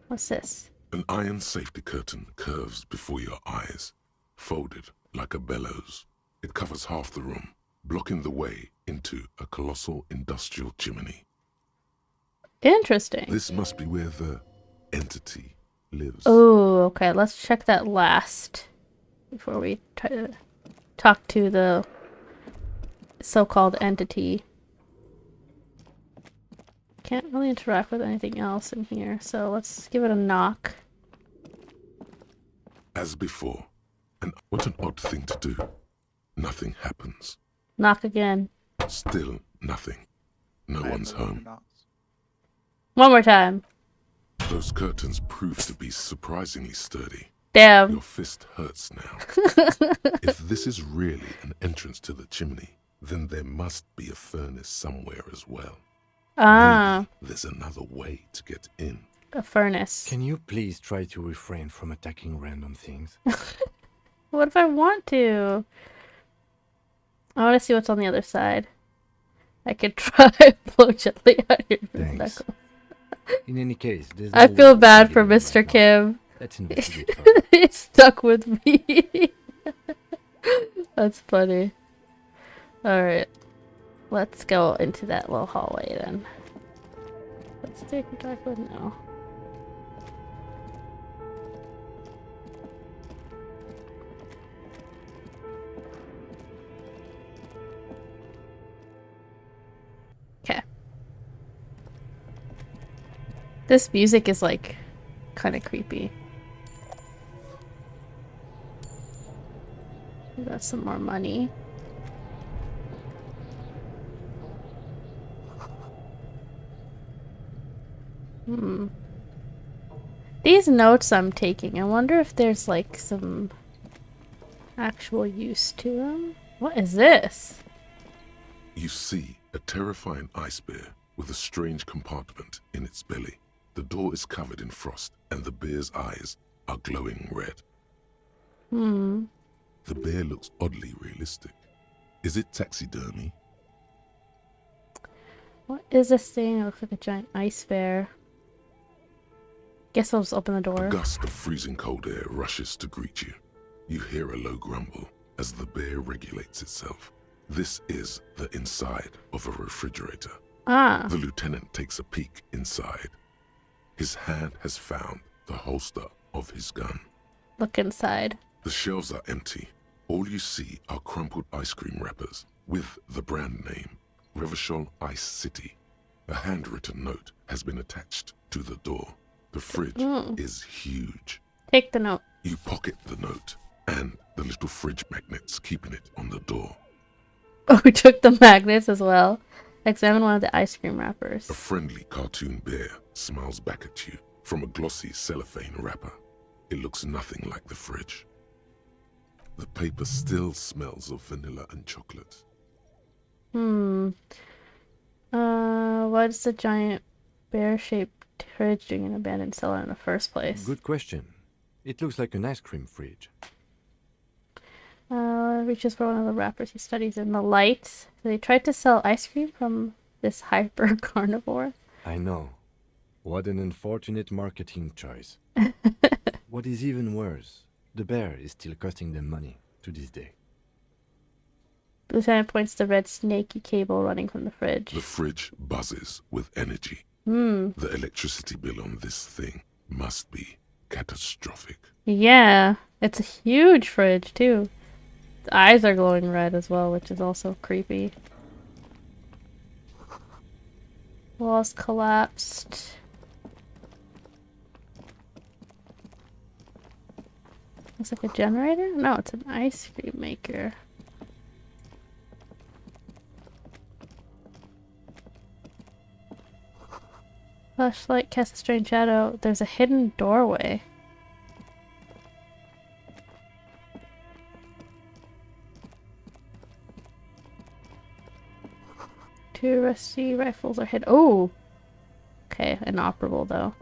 What's this? An iron safety curtain curves before your eyes, folded like a bellows. It covers half the room, blocking the way into a colossal industrial chimney. Interesting. This must be where the entity lives. Oh, okay. Let's check that last before we try to talk to the so-called entity. Can't really interact with anything else in here, so let's give it a knock. As before, and what an odd thing to do. Nothing happens. Knock again. Still nothing. No one's home. One more time. Those curtains prove to be surprisingly sturdy. Damn. Your fist hurts now. If this is really an entrance to the chimney, then there must be a furnace somewhere as well. Ah. Maybe there's another way to get in. A furnace. Can you please try to refrain from attacking random things? What if I want to? I want to see what's on the other side. I could try blow gently out your Thanks. knuckle. In any case, there's I no feel way bad to for get in Mr. right now. Kim. Let's investigate further. He's stuck with me. That's funny. Alright. Let's go into that little hallway then. Let's take a dark one now. Okay. This music is like kind of creepy. We got some more money. These notes I'm taking, I wonder if there's like some actual use to them. What is this? You see a terrifying ice bear with a strange compartment in its belly. The door is covered in frost, and the bear's eyes are glowing red. The bear looks oddly realistic. Is it taxidermy? What is this thing? It looks like a giant ice bear. Guess I'll just open the door. A gust of freezing cold air rushes to greet you. You hear a low grumble as the bear regulates itself. This is the inside of a refrigerator. Ah. The lieutenant takes a peek inside. His hand has found the holster of his gun. Look inside. The shelves are empty. All you see are crumpled ice cream wrappers with the brand name, Revachol Ice City. A handwritten note has been attached to the door. The fridge is huge. Take the note. You pocket the note and the little fridge magnets keeping it on the door. Oh, we took the magnets as well. Examine one of the ice cream wrappers. A friendly cartoon bear smiles back at you from a glossy cellophane wrapper. It looks nothing like the fridge. The paper still smells of vanilla and chocolate. What's the giant bear-shaped fridge doing in an abandoned cellar in the first place? Good question. It looks like an ice cream fridge. Reaches for one of the wrappers he studies in the lights. They tried to sell ice cream from this hyper carnivore. I know. What an unfortunate marketing choice. What is even worse, the bear is still costing them money to this day. Lieutenant points to the red snaky cable running from the fridge. The fridge buzzes with energy. Hmm. The electricity bill on this thing must be catastrophic. Yeah, it's a huge fridge too. The eyes are glowing red as well, which is also creepy. Walls collapsed. Looks like a generator? No, it's an ice cream maker. Flashlight casts a strange shadow. There's a hidden doorway. Two rusty rifles are hidden. Oh! Okay, inoperable though.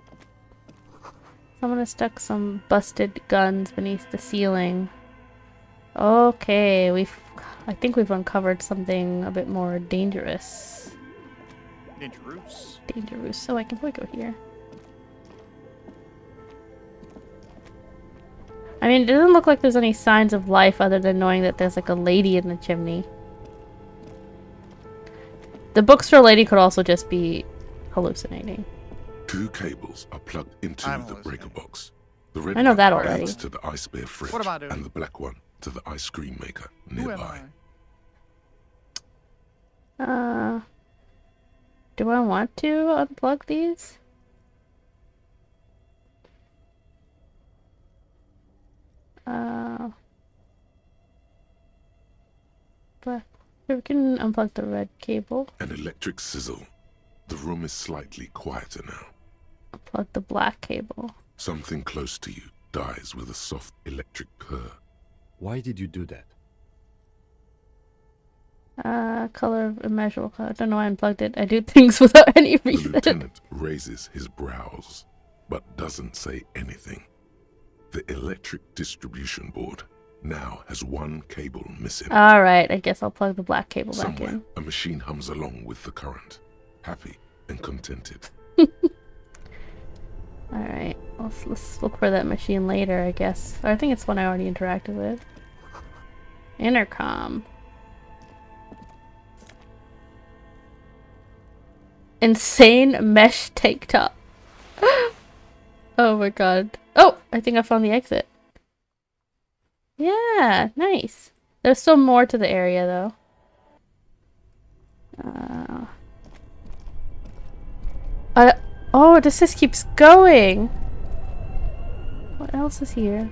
Someone has stuck some busted guns beneath the ceiling. Okay, I think we've uncovered something a bit more dangerous. Dangerous. Dangerous. So I can probably go here. I mean, it doesn't look like there's any signs of life other than knowing that there's like a lady in the chimney. The bookstore lady could also just be hallucinating. 2 cables are plugged into the breaker box. The red I know one that already. leads to the ice bear fridge, What am I doing? and the black one to the ice cream maker Who am nearby. I? Do I want to unplug these? But we can unplug the red cable. An electric sizzle. The room is slightly quieter now. Unplug the black cable. Something close to you dies with a soft electric purr. Why did you do that? Color of immeasurable color. I don't know why I unplugged it. I do things without any The reason. lieutenant raises his brows, but doesn't say anything. The electric distribution board now has 1 cable missing. Alright, I guess I'll plug the black cable back Somewhere, in. a machine hums along with the current, happy and contented. Alright, let's look for that machine later, I guess. Or I think it's one I already interacted with. Intercom. Insane mesh tank top. Oh my god. Oh, I think I found the exit. Yeah, nice. There's still more to the area though. Oh, this just keeps going. What else is here?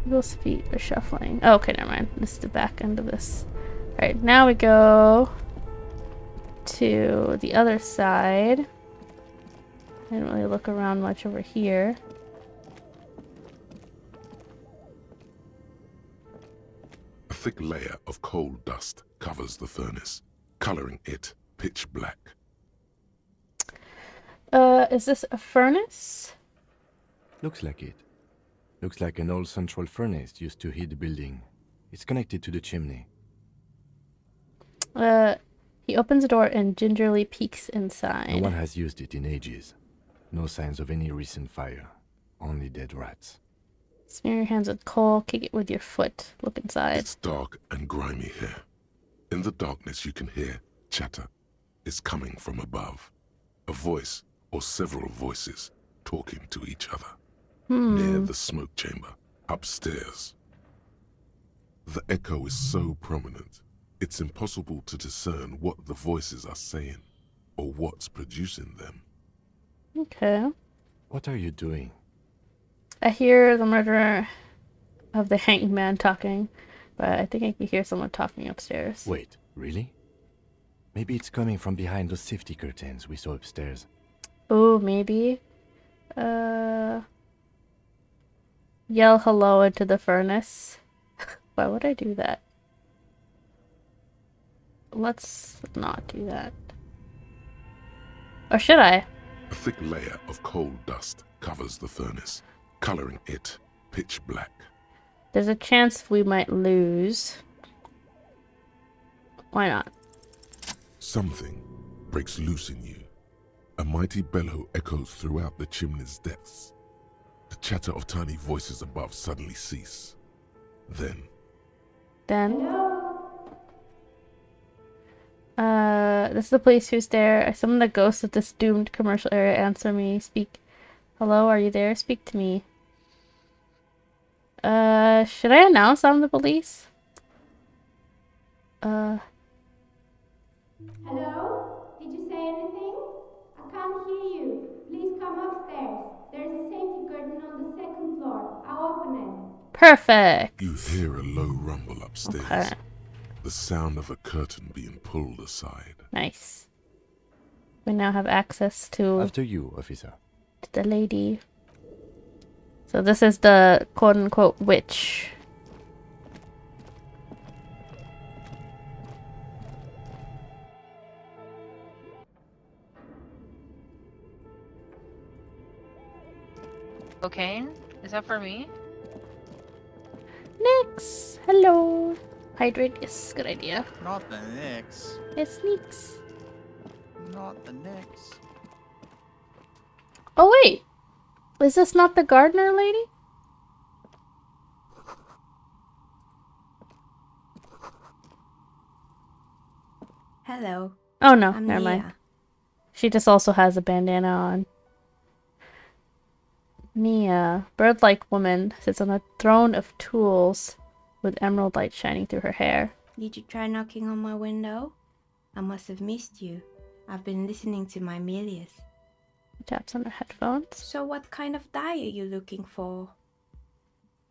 People's feet are shuffling. Oh, okay, never mind. This is the back end of this. Alright, now we go to the other side. I didn't really look around much over here. A thick layer of coal dust covers the furnace, coloring it pitch black. Is this a furnace? Looks like it. Looks like an old central furnace used to heat the building. It's connected to the chimney. He opens the door and gingerly peeks inside. No one has used it in ages. No signs of any recent fire. Only dead rats. Smear your hands with coal, kick it with your foot. Look inside. It's dark and grimy here. In the darkness you can hear chatter. It's coming from above. A voice or several voices talking to each other. Near the smoke chamber, upstairs. The echo is so prominent, it's impossible to discern what the voices are saying or what's producing them. Okay. What are you doing? I hear the murderer of the hanged man talking, but I think I can hear someone talking upstairs. Wait, really? Maybe it's coming from behind those safety curtains we saw upstairs. Oh, maybe. Yell hello into the furnace. Why would I do that? Let's not do that. Or should I? A thick layer of coal dust covers the furnace, coloring it pitch black. There's a chance we might lose. Why not? Something breaks loose in you. A mighty bellow echoes throughout the chimney's depths. The chatter of tiny voices above suddenly cease. Then, this is the police. Who's there? I summon the ghost of this doomed commercial area. Answer me. Speak. Hello, are you there? Speak to me. Should I announce I'm the police? Hello? Did you say anything? I can't hear you. Please come upstairs. There's a safety curtain on the second floor. I'll open it. Perfect. you hear a low rumble upstairs. Okay. The sound of a curtain being pulled aside. Nice. We now have access to After you, officer. the lady. So this is the quote-unquote witch. Cocaine? Is that for me? Nyx! Hello! Hydrate, yes, good idea. Not the Knicks. It's Nyx. Not the Knicks. Oh wait! Is this not the gardener lady? Hello. Oh no, I'm never Nia. mind. She just also has a bandana on. Nia, bird-like woman, sits on a throne of tools with emerald light shining through her hair. Did you try knocking on my window? I must have missed you. I've been listening to my Melius. Taps on her headphones. So what kind of dye are you looking for?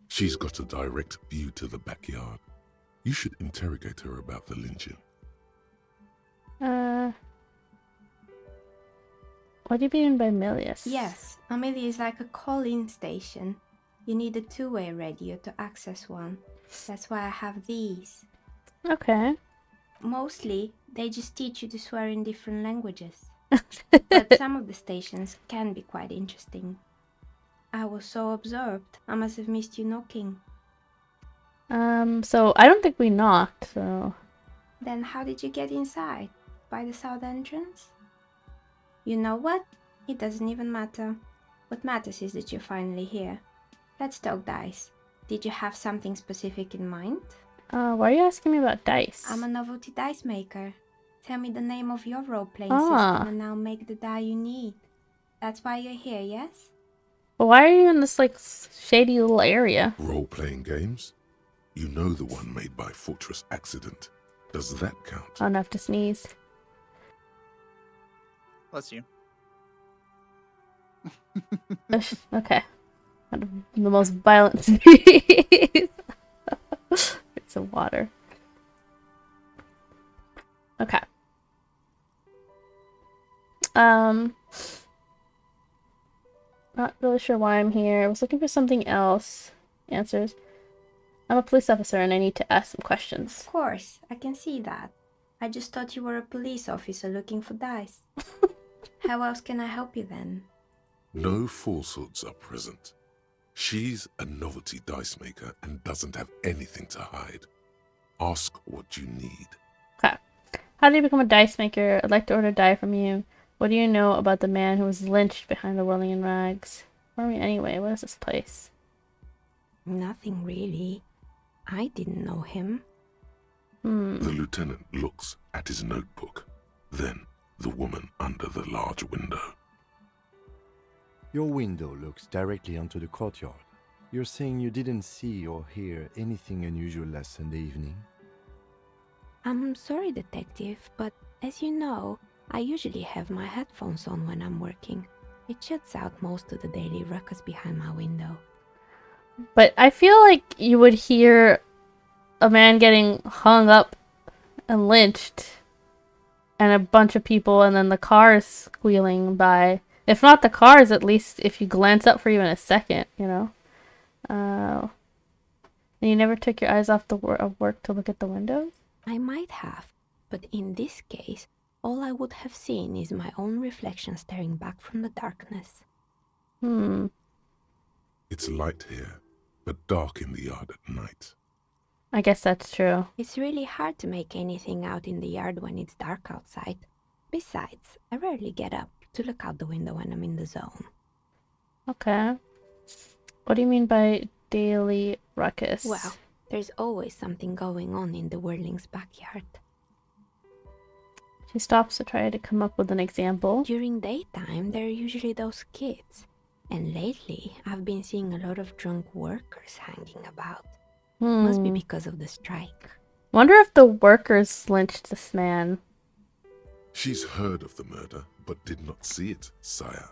She's got a direct view to the backyard. You should interrogate her about the lynching. What do you mean by Milius? Yes, Amelia is like a call-in station. You need a two-way radio to access one. That's why I have these. Okay. Mostly, they just teach you to swear in different languages. But some of the stations can be quite interesting. I was so absorbed, I must have missed you knocking. So I don't think we knocked, so... Then how did you get inside? By the south entrance? You know what? It doesn't even matter. What matters is that you're finally here. Let's talk dice. Did you have something specific in mind? Why are you asking me about dice? I'm a novelty dice maker. Tell me the name of your role-playing Ah. system and I'll make the die you need. That's why you're here, yes? But why are you in this, like, shady little area? Role-playing games? You know the one made by Fortress Accident. Does that count? I don't have to sneeze. Bless you. Okay. Out of the most violent sneeze. It's some water. Okay. Not really sure why I'm here. I was looking for something else. Answers. I'm a police officer and I need to ask some questions. Of course, I can see that. I just thought you were a police officer looking for dice. How else can I help you then? No falsehoods are present. She's a novelty dice maker and doesn't have anything to hide. Ask what you need. Okay. How do you become a dice maker? I'd like to order a die from you. What do you know about the man who was lynched behind the whirling in rags? Where are we anyway? What is this place? Nothing really. I didn't know him. The lieutenant looks at his notebook. Then the woman under the large window. Your window looks directly onto the courtyard. You're saying you didn't see or hear anything unusual last Sunday evening? I'm sorry, detective, but as you know, I usually have my headphones on when I'm working. It shuts out most of the daily ruckus behind my window. But I feel like you would hear a man getting hung up and lynched and a bunch of people and then the cars squealing by. If not the cars, at least if you glance up for even a second, you know? And you never took your eyes off the work to look at the windows? I might have, but in this case, all I would have seen is my own reflection staring back from the darkness. It's light here, but dark in the yard at night. I guess that's true. It's really hard to make anything out in the yard when it's dark outside. Besides, I rarely get up to look out the window when I'm in the zone. Okay. What do you mean by daily ruckus? Well, there's always something going on in the Whirling's backyard. She stops to try to come up with an example. During daytime, there are usually those kids. And lately, I've been seeing a lot of drunk workers hanging about. Must be because of the strike. Wonder if the workers lynched this man. She's heard of the murder, but did not see it, sire.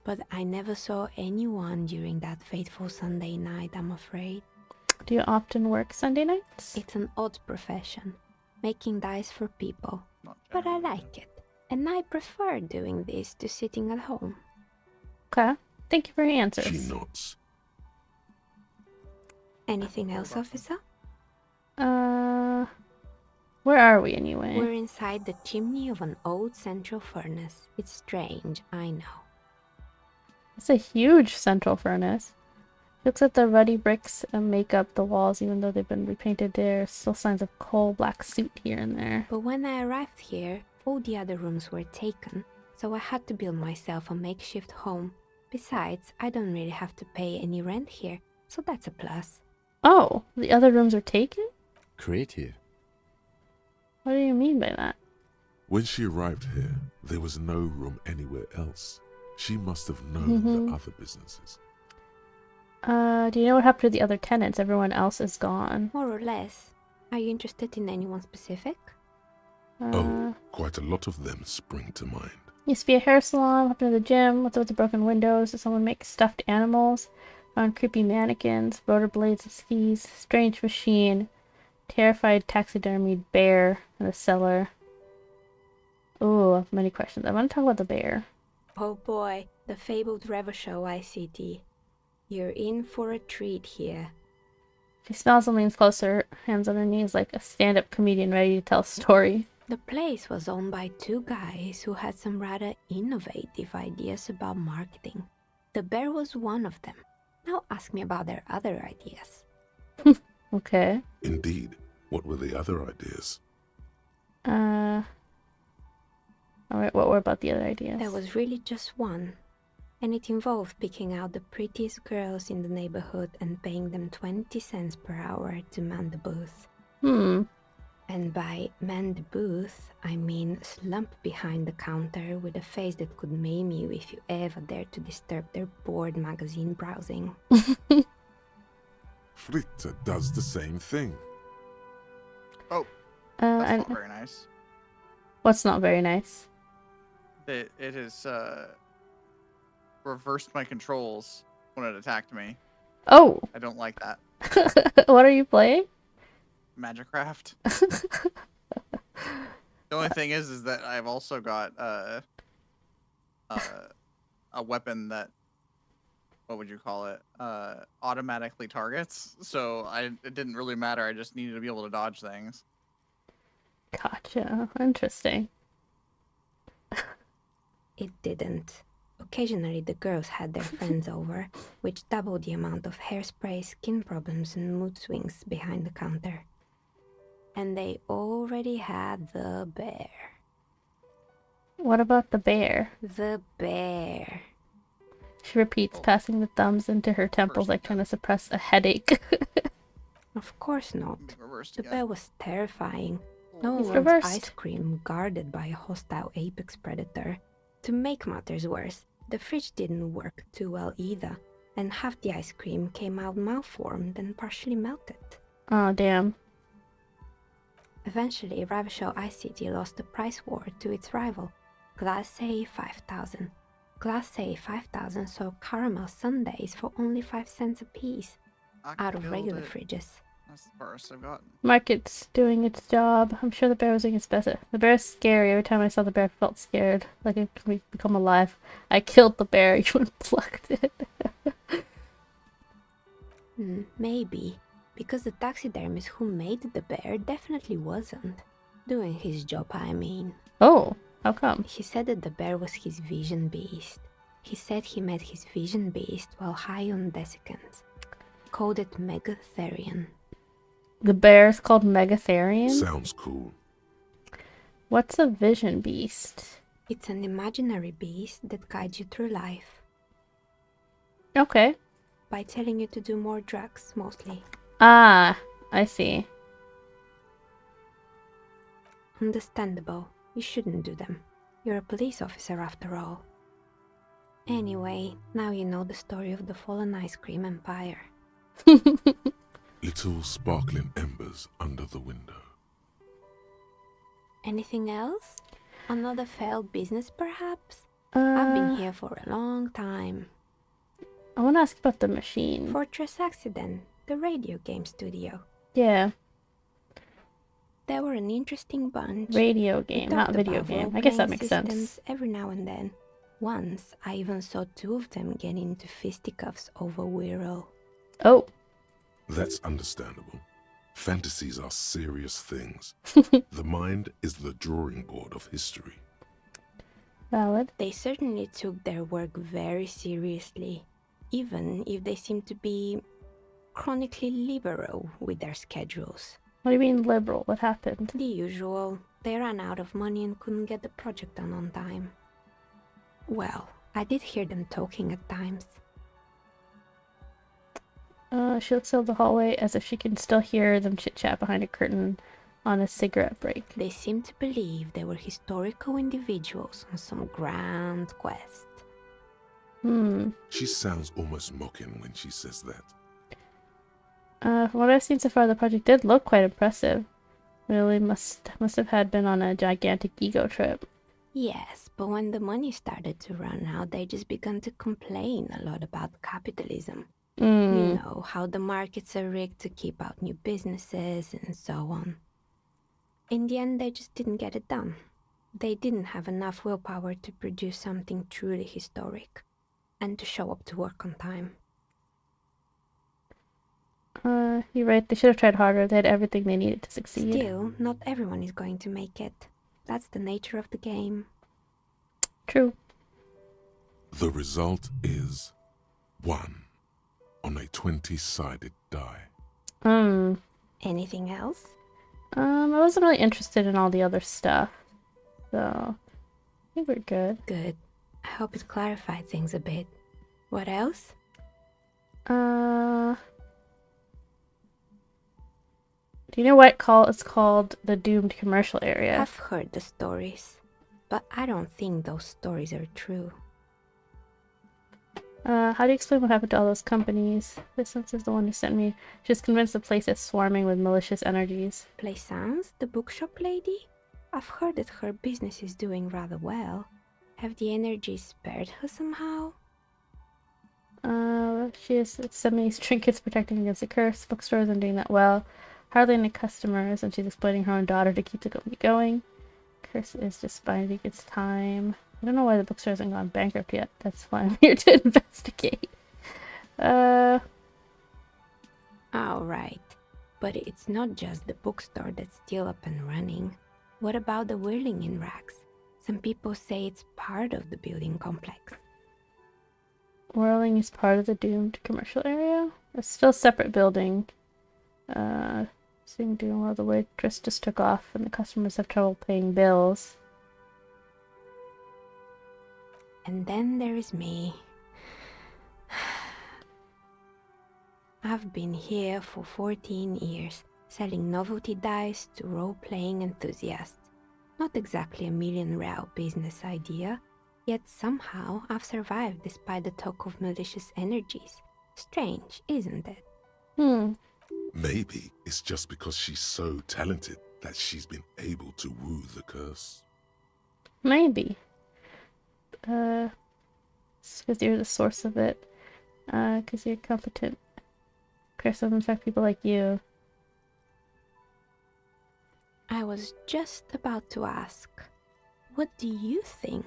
But I never saw anyone during that fateful Sunday night, I'm afraid. Do you often work Sunday nights? It's an odd profession, making dice for people. But I like it. And I prefer doing this to sitting at home. Okay. Thank you for your answers. She nods. Anything else, officer? Where are we anyway? We're inside the chimney of an old central furnace. It's strange, I know. It's a huge central furnace. Looks at the ruddy bricks and make up the walls, even though they've been repainted. There's still signs of coal black soot here and there. But when I arrived here, all the other rooms were taken, so I had to build myself a makeshift home. Besides, I don't really have to pay any rent here, so that's a plus. Oh, the other rooms are taken? Creative. What do you mean by that? When she arrived here, there was no room anywhere else. She must have known the other businesses. Do you know what happened to the other tenants? Everyone else is gone. More or less. Are you interested in anyone specific? Oh, quite a lot of them spring to mind. Used to be a hair salon, what happened to the gym, what's with the broken windows? Did someone make stuffed animals? Found creepy mannequins, rotor blades of skis, strange machine, terrified taxidermied bear in the cellar. Ooh, I have many questions. I want to talk about the bear. Oh boy, the fabled Revo Show ICT. You're in for a treat here. She smells and leans closer, hands on her knees like a stand-up comedian ready to tell a story. The place was owned by two guys who had some rather innovative ideas about marketing. The bear was one of them. Now ask me about their other ideas. Okay. Indeed. What were the other ideas? Alright, what were about the other ideas? There was really just one. And it involved picking out the prettiest girls in the neighborhood and paying them 20 cents per hour to man the booth. And by man the booth, I mean slump behind the counter with a face that could maim you if you ever dared to disturb their bored magazine browsing. Fritta does the same thing. Oh, that's not very nice. What's not very nice? It has reversed my controls when it attacked me. Oh! I don't like that. What are you playing? Magicraft. The only thing is that I've also got a weapon that, what would you call it? Automatically targets. So it didn't really matter. I just needed to be able to dodge things. Gotcha. Interesting. It didn't. Occasionally the girls had their friends over, which doubled the amount of hairspray, skin problems, and mood swings behind the counter. And they already had the bear. What about the bear? The bear. She repeats, passing the thumbs into her temples like trying to suppress a headache. Of course not. The bear was terrifying. No It's one wants reversed. ice cream guarded by a hostile apex predator. To make matters worse, the fridge didn't work too well either, and half the ice cream came out malformed and partially melted. Oh, damn. Eventually, Ravishell Ice City lost the price war to its rival, Glace 5000. Glace 5000 sold caramel sundaes for only 5 cents a piece, out of regular fridges. That's the farthest I've gotten. Market's doing its job. I'm sure the bear was doing its best. The bear's scary. Every time I saw the bear, I felt scared. Like it could become alive. I killed the bear. You unplugged it. Maybe. Because the taxidermist who made the bear definitely wasn't. Doing his job, I mean. Oh, how come? He said that the bear was his vision beast. He said he met his vision beast while high on desiccants. Called it Megatherian. The bear's called Megatherian? Sounds cool. What's a vision beast? It's an imaginary beast that guides you through life. Okay. By telling you to do more drugs, mostly. Ah, I see. Understandable. You shouldn't do them. You're a police officer after all. Anyway, now you know the story of the fallen ice cream empire. Little sparkling embers under the window. Anything else? Another failed business, perhaps? I've been here for a long time. I want to ask about the machine. Fortress Accident, the radio game studio. Yeah. They were an interesting bunch. Radio game, not video game. I guess that makes sense. Every now and then. Once, I even saw two of them get into fisticuffs over Wirral. Oh. That's understandable. Fantasies are serious things. The mind is the drawing board of history. Valid. They certainly took their work very seriously, even if they seemed to be chronically liberal with their schedules. What do you mean liberal? What happened? The usual. They ran out of money and couldn't get the project done on time. Well, I did hear them talking at times. She looks out the hallway as if she can still hear them chit-chat behind a curtain on a cigarette break. They seemed to believe they were historical individuals on some grand quest. She sounds almost mocking when she says that. From what I've seen so far, the project did look quite impressive. Really must have had been on a gigantic ego trip. Yes, but when the money started to run out, they just began to complain a lot about capitalism. You know, how the markets are rigged to keep out new businesses and so on. In the end, they just didn't get it done. They didn't have enough willpower to produce something truly historic and to show up to work on time. You're right. They should have tried harder. They had everything they needed to succeed. Still, not everyone is going to make it. That's the nature of the game. True. The result is 1 on a 20-sided die. Anything else? I wasn't really interested in all the other stuff. So, I think we're good. Good. I hope it clarified things a bit. What else? Do you know what it's called the doomed commercial area? I've heard the stories, but I don't think those stories are true. How do you explain what happened to all those companies? This is the one who sent me. She's convinced the place is swarming with malicious energies. Plaisance, the bookshop lady? I've heard that her business is doing rather well. Have the energies spared her somehow? She has sent me trinkets protecting against the curse. Bookstore isn't doing that well. Hardly any customers, and she's exploiting her own daughter to keep the company going. Curse is just biding its time. I don't know why the bookstore hasn't gone bankrupt yet. That's why I'm here to investigate. Alright. But it's not just the bookstore that's still up and running. What about the whirling in racks? Some people say it's part of the building complex. Whirling is part of the doomed commercial area? It's still a separate building. Seeing doing well, the waitress just took off and the customers have trouble paying bills. And then there is me. I've been here for 14 years, selling novelty dice to role-playing enthusiasts. Not exactly a million-real business idea, yet somehow I've survived despite the talk of malicious energies. Strange, isn't it? Maybe it's just because she's so talented that she's been able to woo the curse. Maybe. It's because you're the source of it. Because you're competent. Curse doesn't affect people like you. I was just about to ask, what do you think?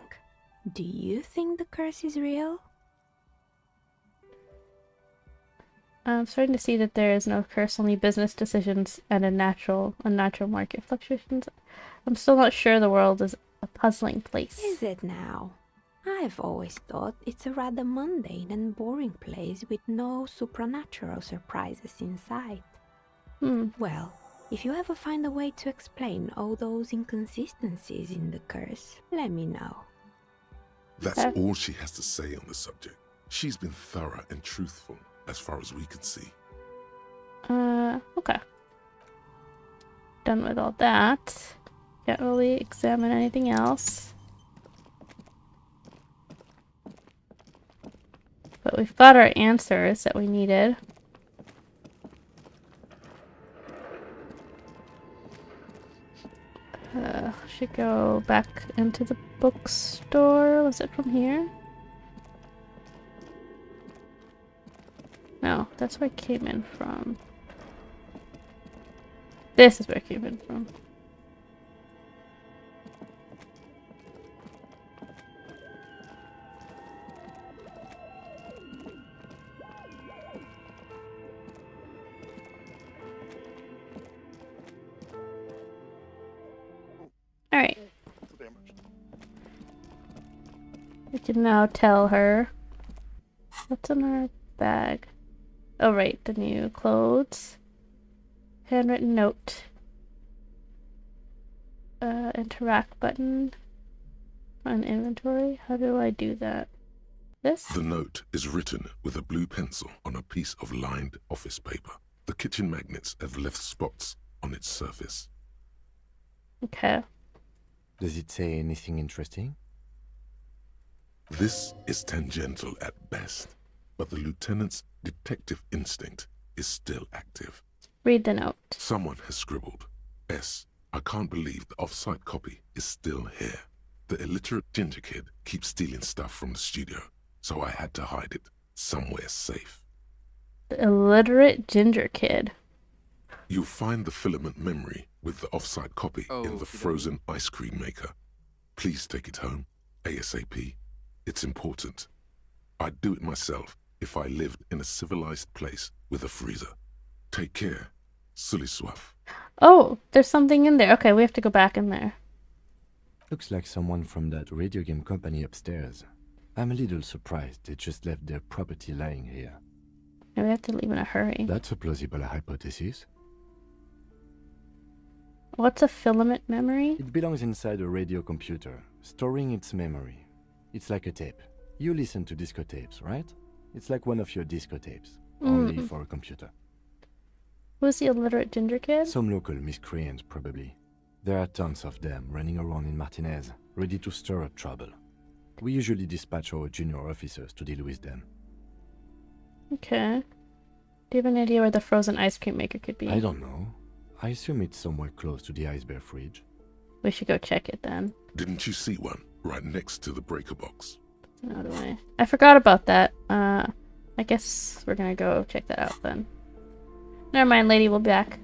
Do you think the curse is real? I'm starting to see that there is no curse, only business decisions and unnatural market fluctuations. I'm still not sure the world is a puzzling place. Is it now? I've always thought it's a rather mundane and boring place with no supernatural surprises in sight. Well, if you ever find a way to explain all those inconsistencies in the curse, let me know. That's all she has to say on the subject. She's been thorough and truthful as far as we can see. Okay. Done with all that. Can't really examine anything else. But we've got our answers that we needed. Should go back into the bookstore. Was it from here? No, that's where I came in from. This is where I came in from. Alright. We can now tell her what's in our bag. Oh, right, the new clothes. Handwritten note. Interact button. On inventory. How do I do that? This? The note is written with a blue pencil on a piece of lined office paper. The kitchen magnets have left spots on its surface. Okay. Does it say anything interesting? This is tangential at best, but the lieutenant's detective instinct is still active. Read the note. Someone has scribbled, S. I can't believe the off-site copy is still here. The illiterate ginger kid keeps stealing stuff from the studio, so I had to hide it somewhere safe. The illiterate ginger kid. You'll find the filament memory with the off-site copy in the frozen ice cream maker. Please take it home, ASAP. It's important. I'd do it myself if I lived in a civilized place with a freezer. Take care. Sully Swaff. Oh, there's something in there. Okay, we have to go back in there. Looks like someone from that radio game company upstairs. I'm a little surprised they just left their property lying here. Maybe we have to leave in a hurry. That's a plausible hypothesis. What's a filament memory? It belongs inside a radio computer, storing its memory. It's like a tape. You listen to disco tapes, right? It's like one of your disco tapes, only for a computer. Who's the illiterate ginger kid? Some local miscreant, probably. There are tons of them running around in Martinez, ready to stir up trouble. We usually dispatch our junior officers to deal with them. Okay. Do you have any idea where the frozen ice cream maker could be? I don't know. I assume it's somewhere close to the ice bear fridge. We should go check it then. Didn't you see one right next to the breaker box? Out of the way. I forgot about that. I guess we're gonna go check that out then. Never mind, lady, we'll be back.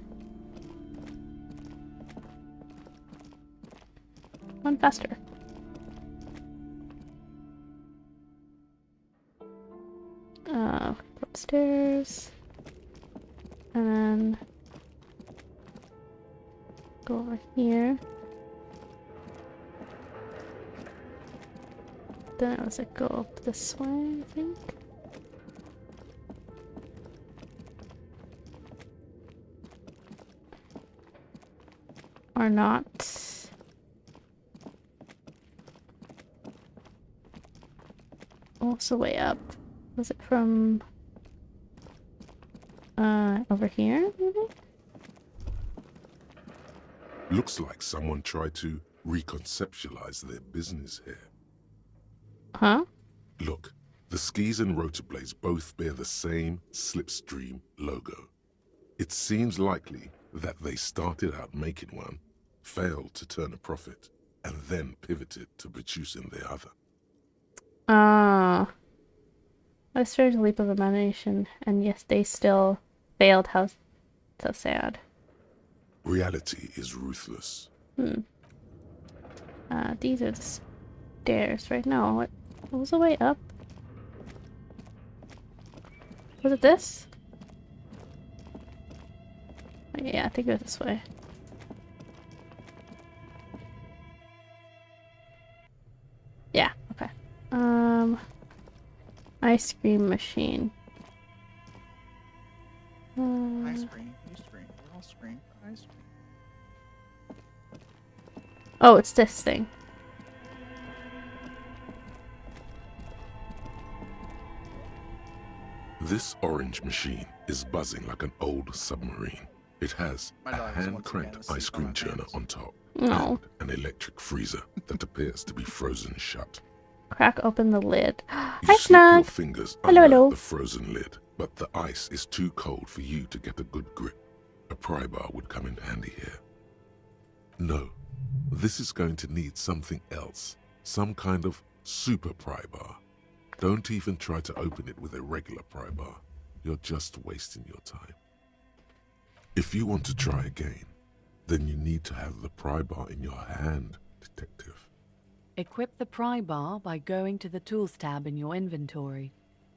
Come on faster. Upstairs. And then go over here. Then it was like go up this way, I think. Or not. Also way up. Was it from over here, maybe? Looks like someone tried to reconceptualize their business here. Huh? Look, the skis and rotor blades both bear the same Slipstream logo. It seems likely that they started out making one, failed to turn a profit, and then pivoted to producing the other. Ah. What a strange leap of imagination, and yes, they still failed. How so sad. Reality is ruthless. These are the stairs, right? No, what was the way up? Was it this? Yeah, I think it was this way. Yeah, okay. Ice cream machine. Ice cream, you scream, we all scream for ice cream. Oh, it's this thing. This orange machine is buzzing like an old submarine. It has My a dog is once hand-cranked again ice asleep on cream my churner hands. on top No. and an electric freezer that appears to be frozen shut. Crack open the lid. You Hi, slip your Snug. fingers Hello, under hello. the frozen lid, but the ice is too cold for you to get a good grip. A pry bar would come in handy here. No, this is going to need something else. Some kind of super pry bar. Don't even try to open it with a regular pry bar. You're just wasting your time. If you want to try again, then you need to have the pry bar in your hand, detective. Equip the pry bar by going to the Tools tab in your inventory.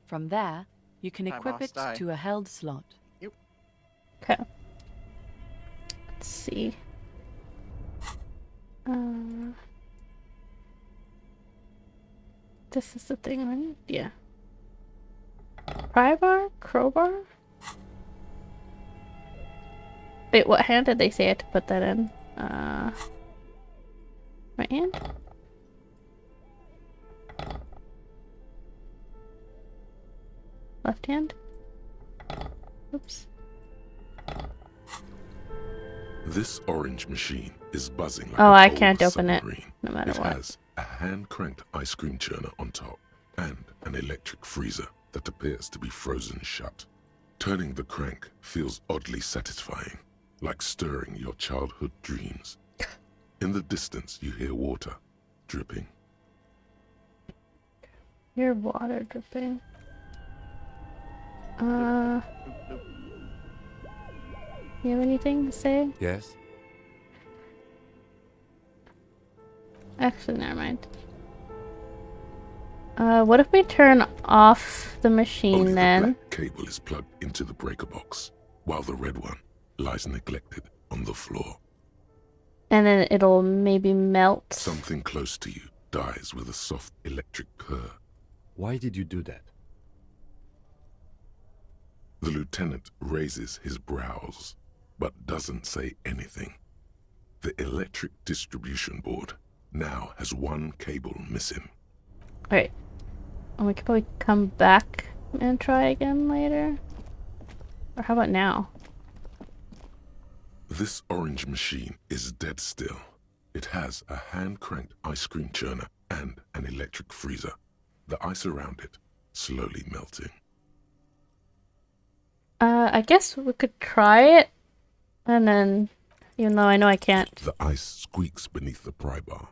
From there, you can equip it to a held slot. Okay. Let's see. This is the thing, right? Yeah. Pry bar? Crowbar? Wait, what hand did they say I had to put that in? Right hand? Left hand? Oops. This orange machine is buzzing like Oh, an I old can't open it, submarine. no matter It what. has a hand-cranked ice cream churner on top and an electric freezer that appears to be frozen shut. Turning the crank feels oddly satisfying, like stirring your childhood dreams. In the distance, you hear water dripping. Your water dripping. You have anything to say? Yes? Actually, never mind. What if we turn off the machine Only then? the black cable is plugged into the breaker box, while the red one lies neglected on the floor. And then it'll maybe melt. Something close to you dies with a soft electric purr. Why did you do that? The lieutenant raises his brows, but doesn't say anything. The electric distribution board now has one cable missing. Alright. We could probably come back and try again later. Or how about now? This orange machine is dead still. It has a hand-cranked ice cream churner and an electric freezer. The ice around it slowly melting. I guess we could try it. And then, even though I know I can't. The ice squeaks beneath the pry bar.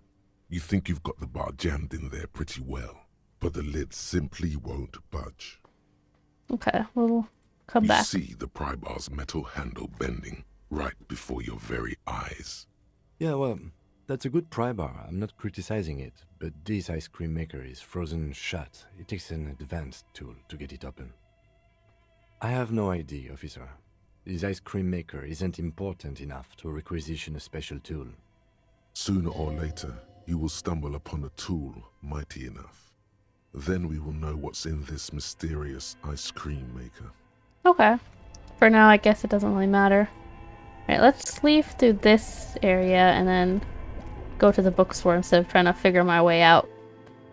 You think you've got the bar jammed in there pretty well, but the lid simply won't budge. Okay, we'll come back. You see the pry bar's metal handle bending right before your very eyes. Yeah, well, that's a good pry bar. I'm not criticizing it, but this ice cream maker is frozen shut. It takes an advanced tool to get it open. I have no idea, officer. This ice cream maker isn't important enough to requisition a special tool. Sooner or later, you will stumble upon a tool mighty enough. Then we will know what's in this mysterious ice cream maker. Okay. For now, I guess it doesn't really matter. Alright, let's leave through this area and then go to the bookstore instead of trying to figure my way out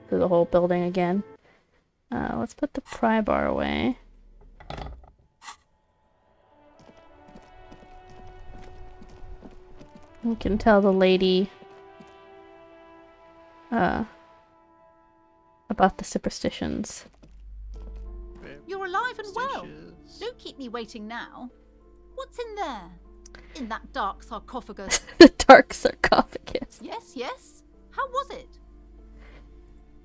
through the whole building again. Let's put the pry bar away. We can tell the lady about the superstitions. You're alive and well. Don't keep me waiting now. What's in there? In that dark sarcophagus? The dark sarcophagus. Yes, yes. How was it?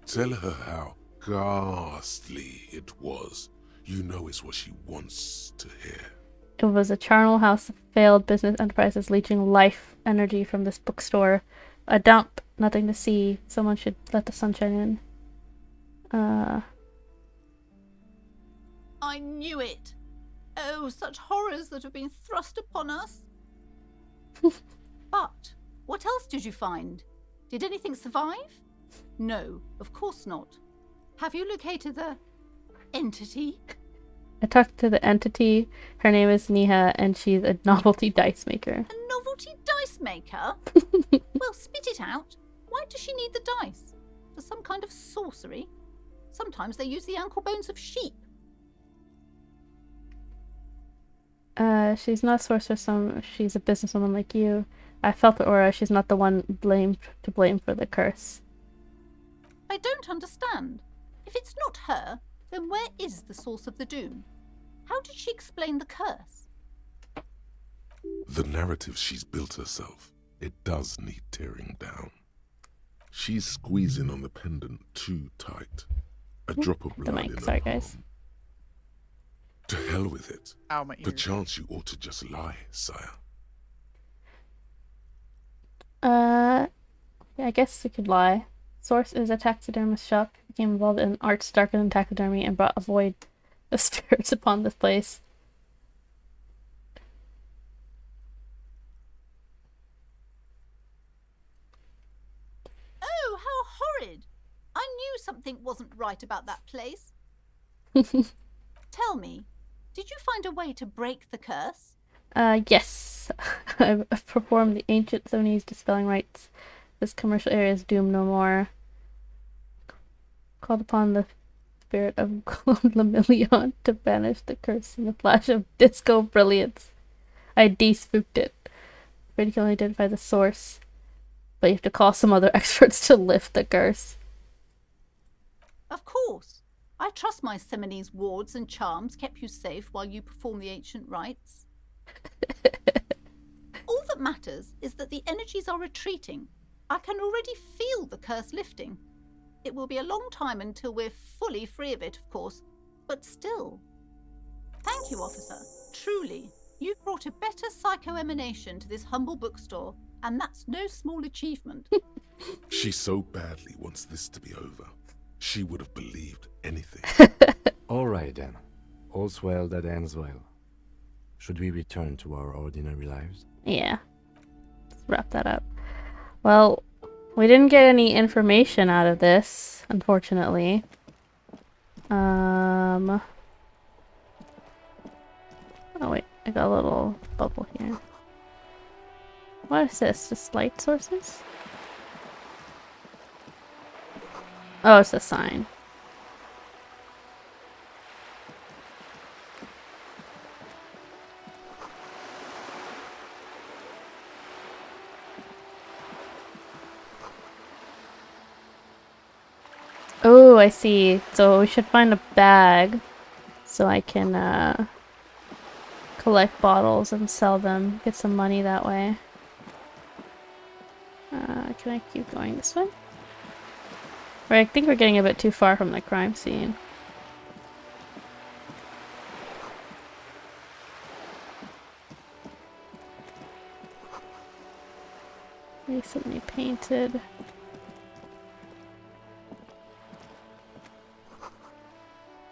Tell her how ghastly it was. You know it's what she wants to hear. It was a charnel house of failed business enterprises leeching life energy from this bookstore. A dump, nothing to see. Someone should let the sunshine in. I knew it. Oh, such horrors that have been thrust upon us. But what else did you find? Did anything survive? No, of course not. Have you located the entity? I talked to the entity. Her name is Niha, and she's a novelty dice maker. A novelty dice maker? Well, spit it out. Why does she need the dice? For some kind of sorcery? Sometimes they use the ankle bones of sheep. She's not a sorceress, she's a businesswoman like you. I felt the aura, she's not the one to blame for the curse. I don't understand. If it's not her, then where is the source of the doom? How did she explain the curse? The narrative she's built herself, it does need tearing down. She's squeezing on the pendant too tight. A drop of blood in her Sorry, palm. guys. To hell with it. Ow, my ears. Perchance you ought to just lie, sire. Yeah, I guess we could lie. Source is a taxidermist shop. Became involved in arts darker than taxidermy and brought a void of spirits upon this place. Oh, how horrid! I knew something wasn't right about that place. Tell me, did you find a way to break the curse? Yes. I've performed the ancient 70s dispelling rites. This commercial area is doomed no more. Called upon the spirit of Lemillion to banish the curse in a flash of disco brilliance. I de-spooked it. Afraid you can only identify the source, but you have to call some other experts to lift the curse. Of course. I trust my Seminole's wards and charms kept you safe while you perform the ancient rites. All that matters is that the energies are retreating. I can already feel the curse lifting. It will be a long time until we're fully free of it, of course, but still. Thank you, officer. Truly, you've brought a better psycho-emanation to this humble bookstore, and that's no small achievement. She so badly wants this to be over. She would have believed anything. All right then. All's well that ends well. Should we return to our ordinary lives? Yeah. Let's wrap that up. Well, we didn't get any information out of this, unfortunately. Oh wait, I got a little bubble here. What is this? Just light sources? Oh, it's a sign. Oh, I see. So we should find a bag so I can collect bottles and sell them. Get some money that way. Can I keep going this way? Right, I think we're getting a bit too far from the crime scene. Recently painted.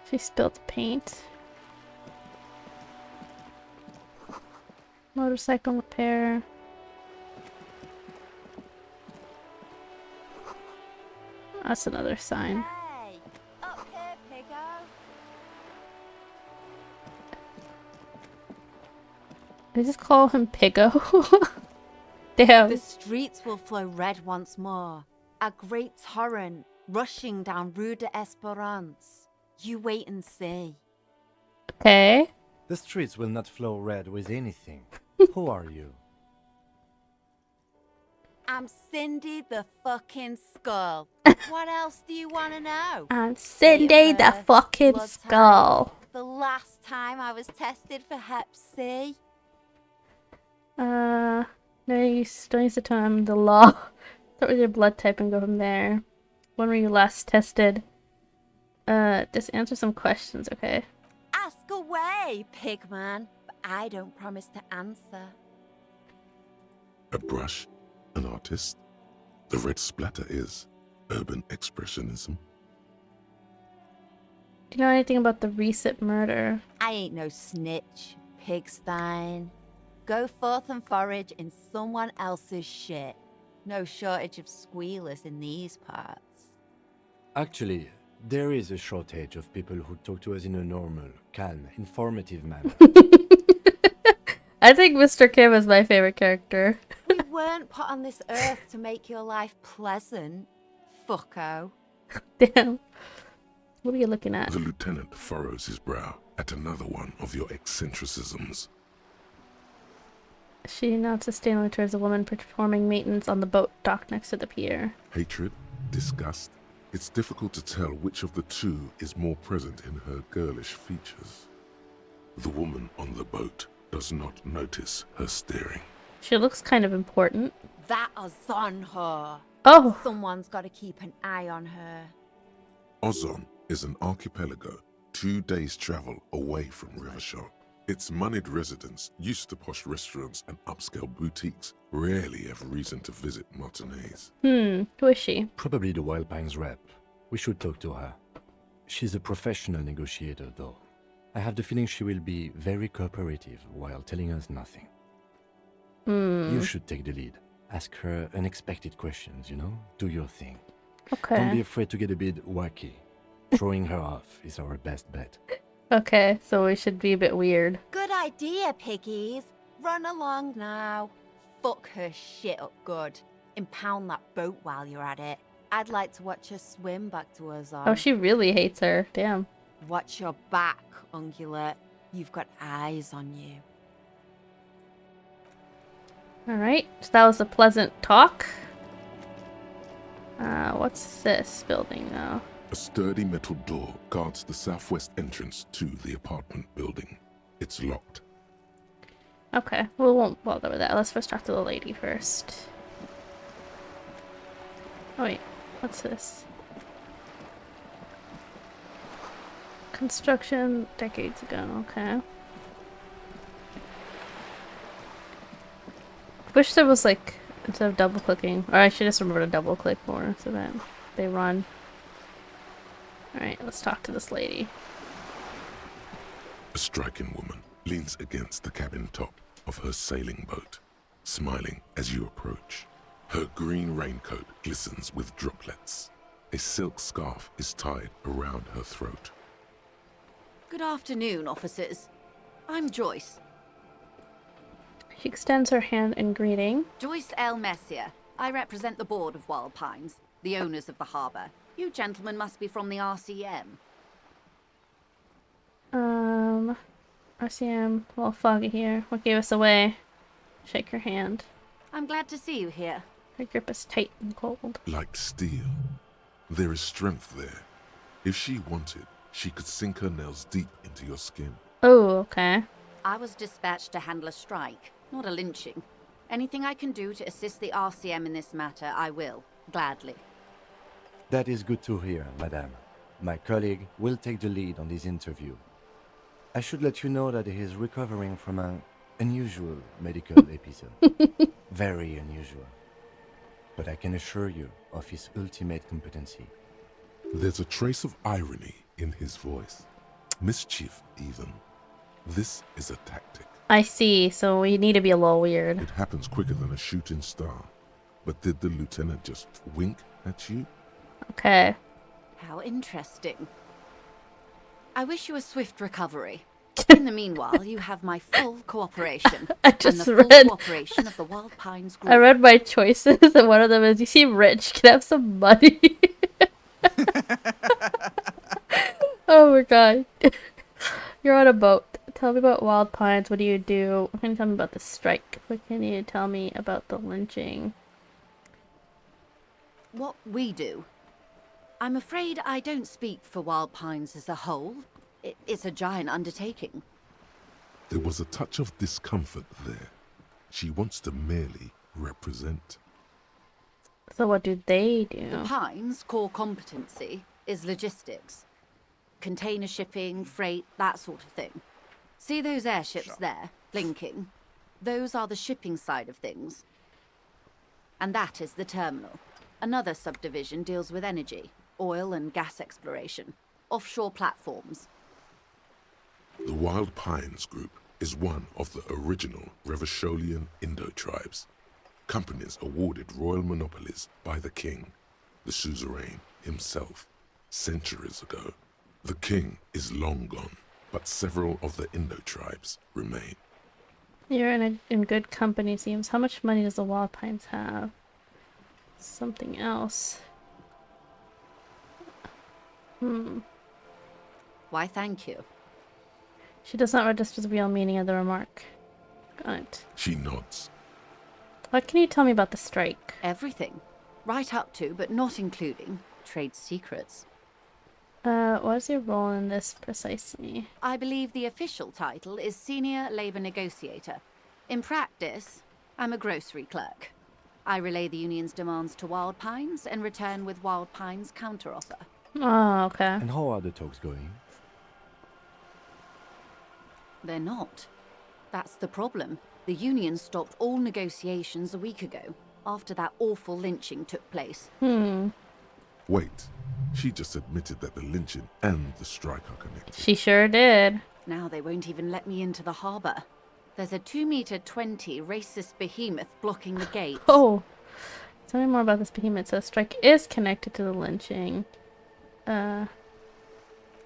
She spilled paint. Motorcycle repair. That's another sign. Hey, up here, Piggo. They just call him Piggo. Damn. The streets will flow red once more. A great torrent rushing down Rue de Esperance. You wait and see. Okay. The streets will not flow red with anything. Who are you? I'm Cindy the fucking Skull. What else do you want to know? I'm Cindy the fucking blood Skull. type, the last time I was tested for Hep C. No, you don't use the term the law. Start with your blood type and go from there. When were you last tested? Just answer some questions, okay? Ask away, Pigman. But I don't promise to answer. A brush, an artist. The red splatter is urban expressionism. Do you know anything about the recent murder? I ain't no snitch, Pigstein. Go forth and forage in someone else's shit. No shortage of squealers in these parts. Actually, there is a shortage of people who talk to us in a normal, calm, informative manner. I think Mr. Kim is my favorite character. We weren't put on this earth to make your life pleasant, fucko. Damn. What are you looking at? The lieutenant furrows his brow at another one of your eccentricisms. She nods sustainably towards a woman performing maintenance on the boat docked next to the pier. Hatred, disgust. It's difficult to tell which of the two is more present in her girlish features. The woman on the boat does not notice her staring. She looks kind of important. That is on her. Oh! Someone's got to keep an eye on her. Ozon is an archipelago 2 days' travel away from Rivershaw. Its moneyed residents, used to posh restaurants and upscale boutiques, rarely have reason to visit Martinez. Who is she? Probably the Wild Pines rep. We should talk to her. She's a professional negotiator, though. I have the feeling she will be very cooperative while telling us nothing. You should take the lead. Ask her unexpected questions, you know? Do your thing. Okay. Don't be afraid to get a bit wacky. Throwing her off is our best bet. Okay, so we should be a bit weird. Good idea, piggies. Run along now. Fuck her shit up good. Impound that boat while you're at it. I'd like to watch her swim back to us on. Oh, she really hates her. Damn. Watch your back, Ungulate. You've got eyes on you. Alright, so that was a pleasant talk. What's this building now? A sturdy metal door guards the southwest entrance to the apartment building. It's locked. Okay, we won't bother with that. Let's first talk to the lady first. Oh wait, what's this? Construction decades ago, okay. Wish there was like, instead of double clicking, or I should just remember to double click more so that they run. Alright, let's talk to this lady. A striking woman leans against the cabin top of her sailing boat, smiling as you approach. Her green raincoat glistens with droplets. A silk scarf is tied around her throat. Good afternoon, officers. I'm Joyce. She extends her hand in greeting. Joyce L. Messier. I represent the board of Wild Pines, the owners of the harbour. You gentlemen must be from the RCM. RCM, a little foggy here. What gave us away? Shake her hand. I'm glad to see you here. Her grip is tight and cold. Like steel. There is strength there. If she wanted, she could sink her nails deep into your skin. Oh, okay. I was dispatched to handle a strike, not a lynching. Anything I can do to assist the RCM in this matter, I will, gladly. That is good to hear, madame. My colleague will take the lead on this interview. I should let you know that he is recovering from an unusual medical episode. Very unusual. But I can assure you of his ultimate competency. There's a trace of irony in his voice. Mischief, even. This is a tactic. I see, so we need to be a little weird. It happens quicker than a shooting star. But did the lieutenant just wink at you? Okay. How interesting. I wish you a swift recovery. In the meanwhile, you have my full cooperation. I just and the read. full cooperation of the Wild Pines group. I read my choices, and one of them is, you seem rich, can I have some money? Oh my god. You're on a boat. Tell me about Wild Pines. What do you do? What can you tell me about the strike? What can you tell me about the lynching? What we do. I'm afraid I don't speak for Wild Pines as a whole. It's a giant undertaking. There was a touch of discomfort there. She wants to merely represent. So what do they do? The Pines' core competency is logistics. Container shipping, freight, that sort of thing. See those airships there, blinking? Those are the shipping side of things. And that is the terminal. Another subdivision deals with energy, oil and gas exploration, offshore platforms. The Wild Pines Group is one of the original Revacholian Indo-tribes. Companies awarded royal monopolies by the king, the suzerain himself, centuries ago. The king is long gone, but several of the Indo-tribes remain. You're in good company, seems. How much money does the Wild Pines have? Something else. Why, thank you. She does not register the real meaning of the remark. Got it. She nods. What can you tell me about the strike? Everything. Right up to, but not including, trade secrets. What is your role in this precisely? I believe the official title is Senior Labor Negotiator. In practice, I'm a grocery clerk. I relay the union's demands to Wild Pines and return with Wild Pines' counteroffer. Oh, okay. And how are the talks going? They're not. That's the problem. The union stopped all negotiations a week ago, after that awful lynching took place. Wait, she just admitted that the lynching and the strike are connected. She sure did. Now they won't even let me into the harbour. There's a 2-meter-20 racist behemoth blocking the gates. Oh, tell me more about this behemoth. So the strike is connected to the lynching.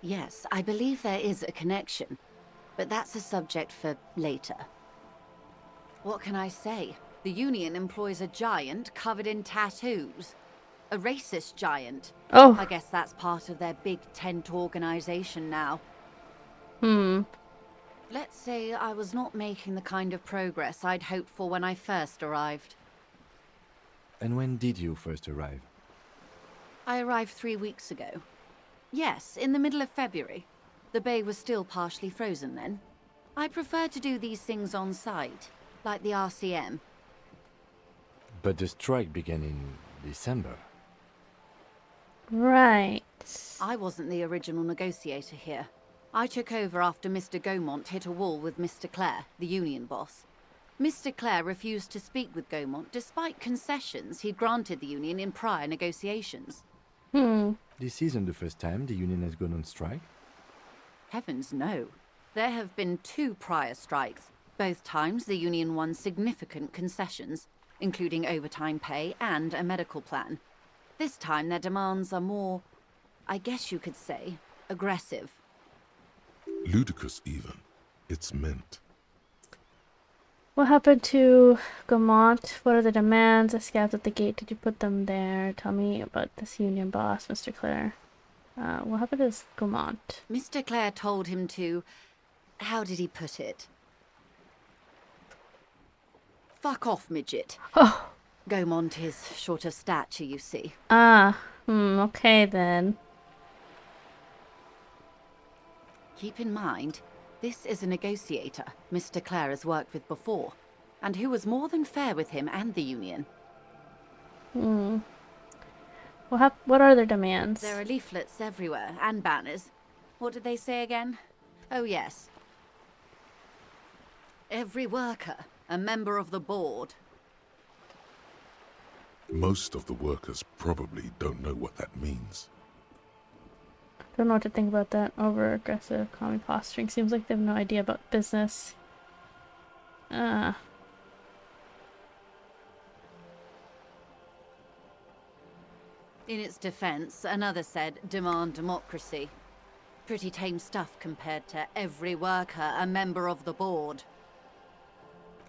Yes, I believe there is a connection, but that's a subject for later. What can I say? The union employs a giant covered in tattoos. A racist giant. Oh. I guess that's part of their big tent organization now. Let's say I was not making the kind of progress I'd hoped for when I first arrived. And when did you first arrive? I arrived 3 weeks ago. Yes, in the middle of February. The bay was still partially frozen then. I prefer to do these things on site, like the RCM. But the strike began in December. Right. I wasn't the original negotiator here. I took over after Mr. Gaumont hit a wall with Mr. Clare, the union boss. Mr. Clare refused to speak with Gaumont despite concessions he'd granted the union in prior negotiations. This isn't the first time the union has gone on strike? Heavens no. There have been 2 prior strikes. Both times the union won significant concessions, including overtime pay and a medical plan. This time their demands are more, I guess you could say, aggressive. Ludicrous even. It's meant. What happened to Gaumont? What are the demands? The scabs at the gate. Did you put them there? Tell me about this union boss, Mr. Clare. What happened to Gaumont? Mr. Clare told him to... How did he put it? Fuck off, midget. Oh. Gaumont is short of stature, you see. Okay then. Keep in mind, this is a negotiator Mr. Clare has worked with before, and who was more than fair with him and the union. What are their demands? There are leaflets everywhere, and banners. What did they say again? Oh yes. Every worker, a member of the board. Most of the workers probably don't know what that means. Don't know what to think about that. Over aggressive, calming posturing. Seems like they have no idea about business. In its defense, another said, demand democracy. Pretty tame stuff compared to every worker a member of the board.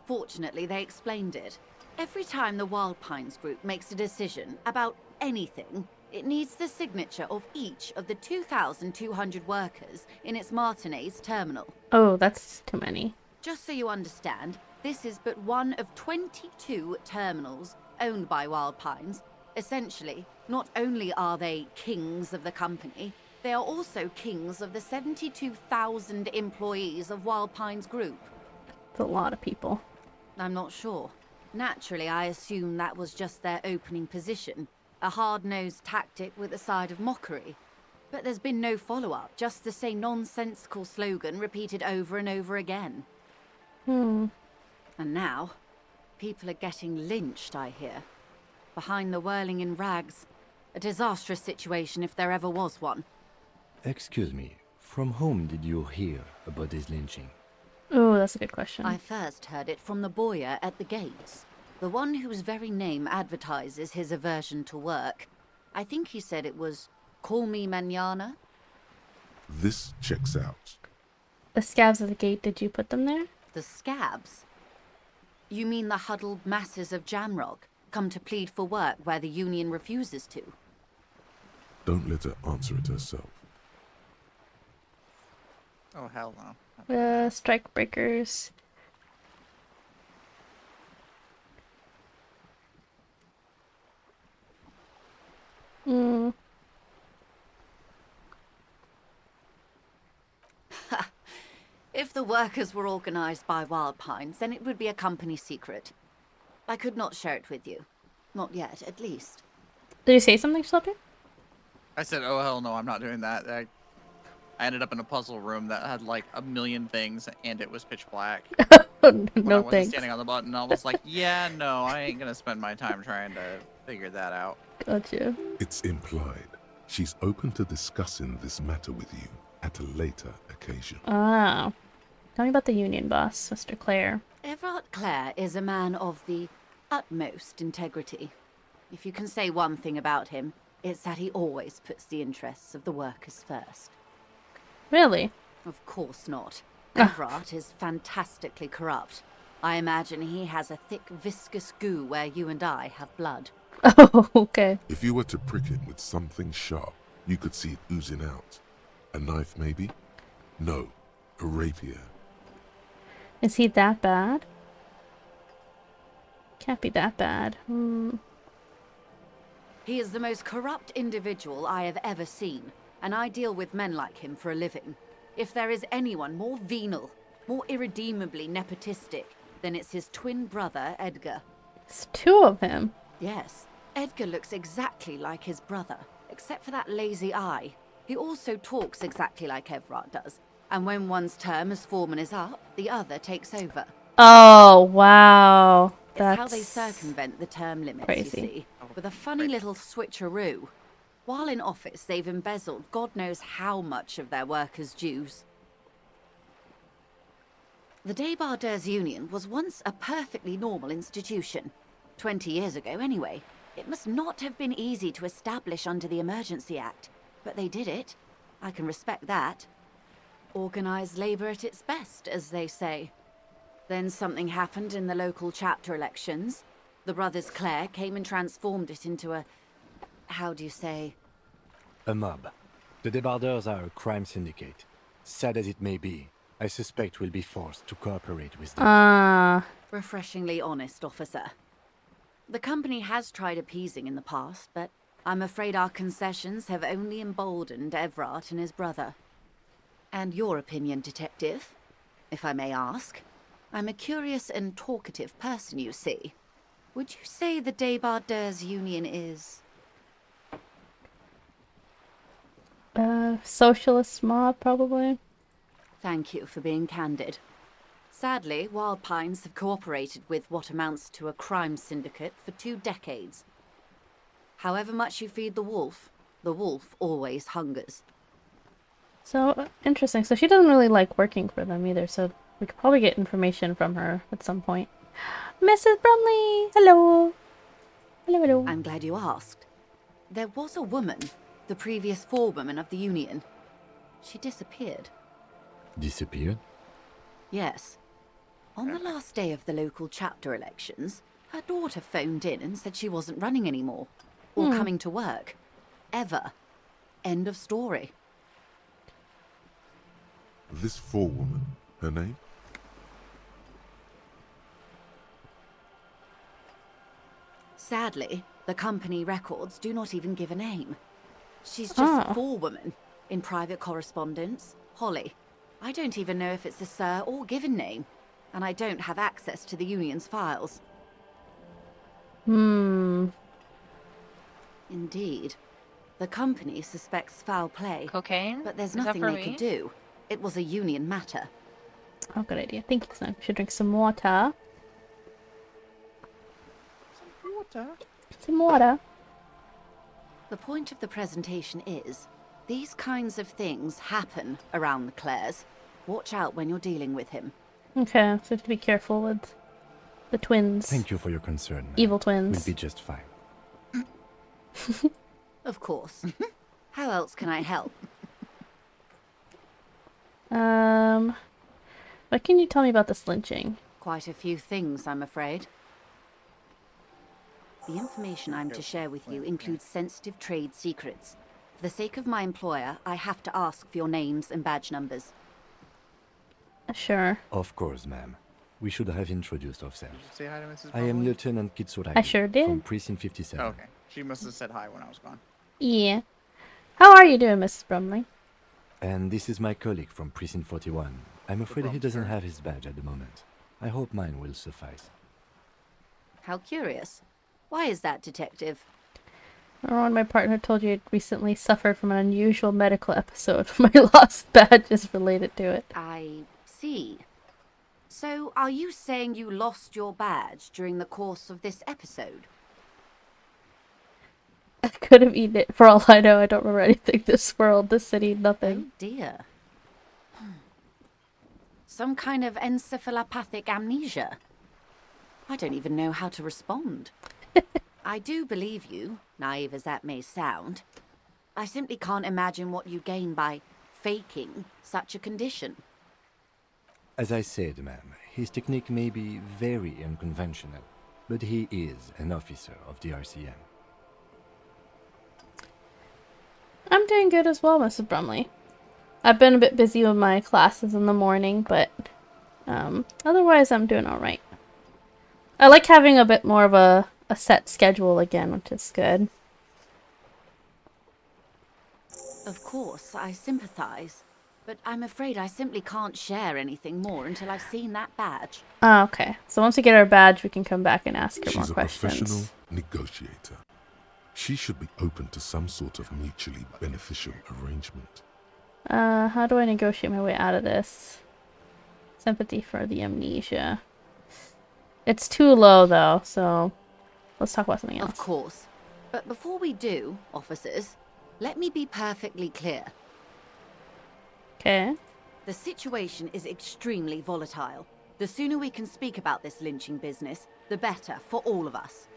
Fortunately, they explained it. Every time the Wild Pines group makes a decision about anything, it needs the signature of each of the 2,200 workers in its Martinez terminal. Oh, that's too many. Just so you understand, this is but one of 22 terminals owned by Wild Pines. Essentially, not only are they kings of the company, they are also kings of the 72,000 employees of Wild Pines Group. That's a lot of people. I'm not sure. Naturally, I assume that was just their opening position, a hard-nosed tactic with a side of mockery. But there's been no follow-up, just the same nonsensical slogan repeated over and over again. And now, people are getting lynched, I hear. Behind the whirling in rags. A disastrous situation if there ever was one. Excuse me, from whom did you hear about this lynching? Oh, that's a good question. I first heard it from the boyer at the gates. The one whose very name advertises his aversion to work. I think he said it was, call me mañana. This checks out. The scabs at the gate, did you put them there? The scabs? You mean the huddled masses of Jamrog, come to plead for work where the union refuses to? Don't let her answer it herself. Oh, hell no. Strike breakers. If the workers were organized by Wild Pines, then it would be a company secret. I could not share it with you. Not yet, at least. Did you say something, Sloppy? I said, oh, hell no, I'm not doing that. I ended up in a puzzle room that had like a million things, and it was pitch black. When I wasn't standing on the button, I was like, yeah, no, I ain't gonna spend my time trying to figure that out. Gotcha. It's implied she's open to discussing this matter with you at a later occasion. Ah. Tell me about the union boss, Mr. Clare. Everard Clare is a man of the utmost integrity. If you can say one thing about him, it's that he always puts the interests of the workers first. Really? Of course not. Everard is fantastically corrupt. I imagine he has a thick, viscous goo where you and I have blood. Oh, okay. If you were to prick him with something sharp, you could see it oozing out. A knife, maybe? No, a rapier. Is he that bad? Can't be that bad. He is the most corrupt individual I have ever seen, and I deal with men like him for a living. If there is anyone more venal, more irredeemably nepotistic, then it's his twin brother, Edgar. It's two of him. Yes. Edgar looks exactly like his brother, except for that lazy eye. He also talks exactly like Everard does, and when one's term as foreman is up, the other takes over. Oh, wow. It's how they circumvent the term limits, crazy. you see, with a funny little switcheroo. While in office, they've embezzled God knows how much of their workers' dues. The Débardeurs Union was once a perfectly normal institution. 20 years ago, anyway. It must not have been easy to establish under the Emergency Act, but they did it. I can respect that. Organised labour at its best, as they say. Then something happened in the local chapter elections. The brothers Clare came and transformed it into a... how do you say? A mob. The Débardeurs are a crime syndicate. Sad as it may be, I suspect we'll be forced to cooperate with them. Refreshingly honest, officer. The company has tried appeasing in the past, but I'm afraid our concessions have only emboldened Everard and his brother. And your opinion, detective, if I may ask? I'm a curious and talkative person, you see. Would you say the Débardeurs Union is... socialist mob, probably? Thank you for being candid. Sadly, Wild Pines have cooperated with what amounts to a crime syndicate for 2 decades. However much you feed the wolf always hungers. So, interesting. So she doesn't really like working for them either, so we could probably get information from her at some point. Mrs. Brumley! Hello! Hello, hello. I'm glad you asked. There was a woman, the previous forewoman of the union. She disappeared. Disappeared? Yes. On the last day of the local chapter elections, her daughter phoned in and said she wasn't running anymore. Or coming to work. Ever. End of story. This forewoman, her name? Sadly, the company records do not even give a name. She's just a forewoman in private correspondence. Holly. I don't even know if it's a sir or given name, and I don't have access to the union's files. Indeed. The company suspects foul play. Cocaine? But there's Is that nothing for they me? could do. It was a union matter. Oh, good idea. Thank you, son. We should drink some water. Some water. The point of the presentation is, these kinds of things happen around the Clares. Watch out when you're dealing with him. Okay, so we have to be careful with the twins. Thank you for your concern, ma'am. Evil twins. We'll be just fine. Of course. How else can I help? What can you tell me about this lynching? Quite a few things, I'm afraid. The information I'm to share with you includes sensitive trade secrets. For the sake of my employer, I have to ask for your names and badge numbers. Sure. Of course, ma'am. We should have introduced ourselves. Say hi to Mrs. I am Brumley? Lieutenant Kitsuragi. I sure did. From Precinct 57. Oh, okay. She must have said hi when I was gone. Yeah. How are you doing, Mrs. Brumley? And this is my colleague from Precinct 41, I'm afraid he doesn't have his badge at the moment. I hope mine will suffice. How curious. Why is that, Detective? Ron, my partner told you it recently suffered from an unusual medical episode. My lost badge is related to it. I see. So, are you saying you lost your badge during the course of this episode? I could have eaten it. For all I know, I don't remember anything. This world, this city, nothing. Oh dear. Some kind of encephalopathic amnesia. I don't even know how to respond. I do believe you, naive as that may sound. I simply can't imagine what you gain by faking such a condition. As I said, ma'am, his technique may be very unconventional, but he is an officer of the RCM. I'm doing good as well, Mrs. Brumley. I've been a bit busy with my classes in the morning, but otherwise I'm doing alright. I like having a bit more of a set schedule again, which is good. Of course, I sympathize, but I'm afraid I simply can't share anything more until I've seen that badge. Ah, okay. So once we get our badge, we can come back and ask her more questions. She's a professional negotiator. She should be open to some sort of mutually beneficial arrangement. How do I negotiate my way out of this? Sympathy for the amnesia. It's too low, though, so let's talk about something else. Of course. But before we do, officers, let me be perfectly clear. Okay. The situation is extremely volatile. The sooner we can speak about this lynching business, the better for all of us.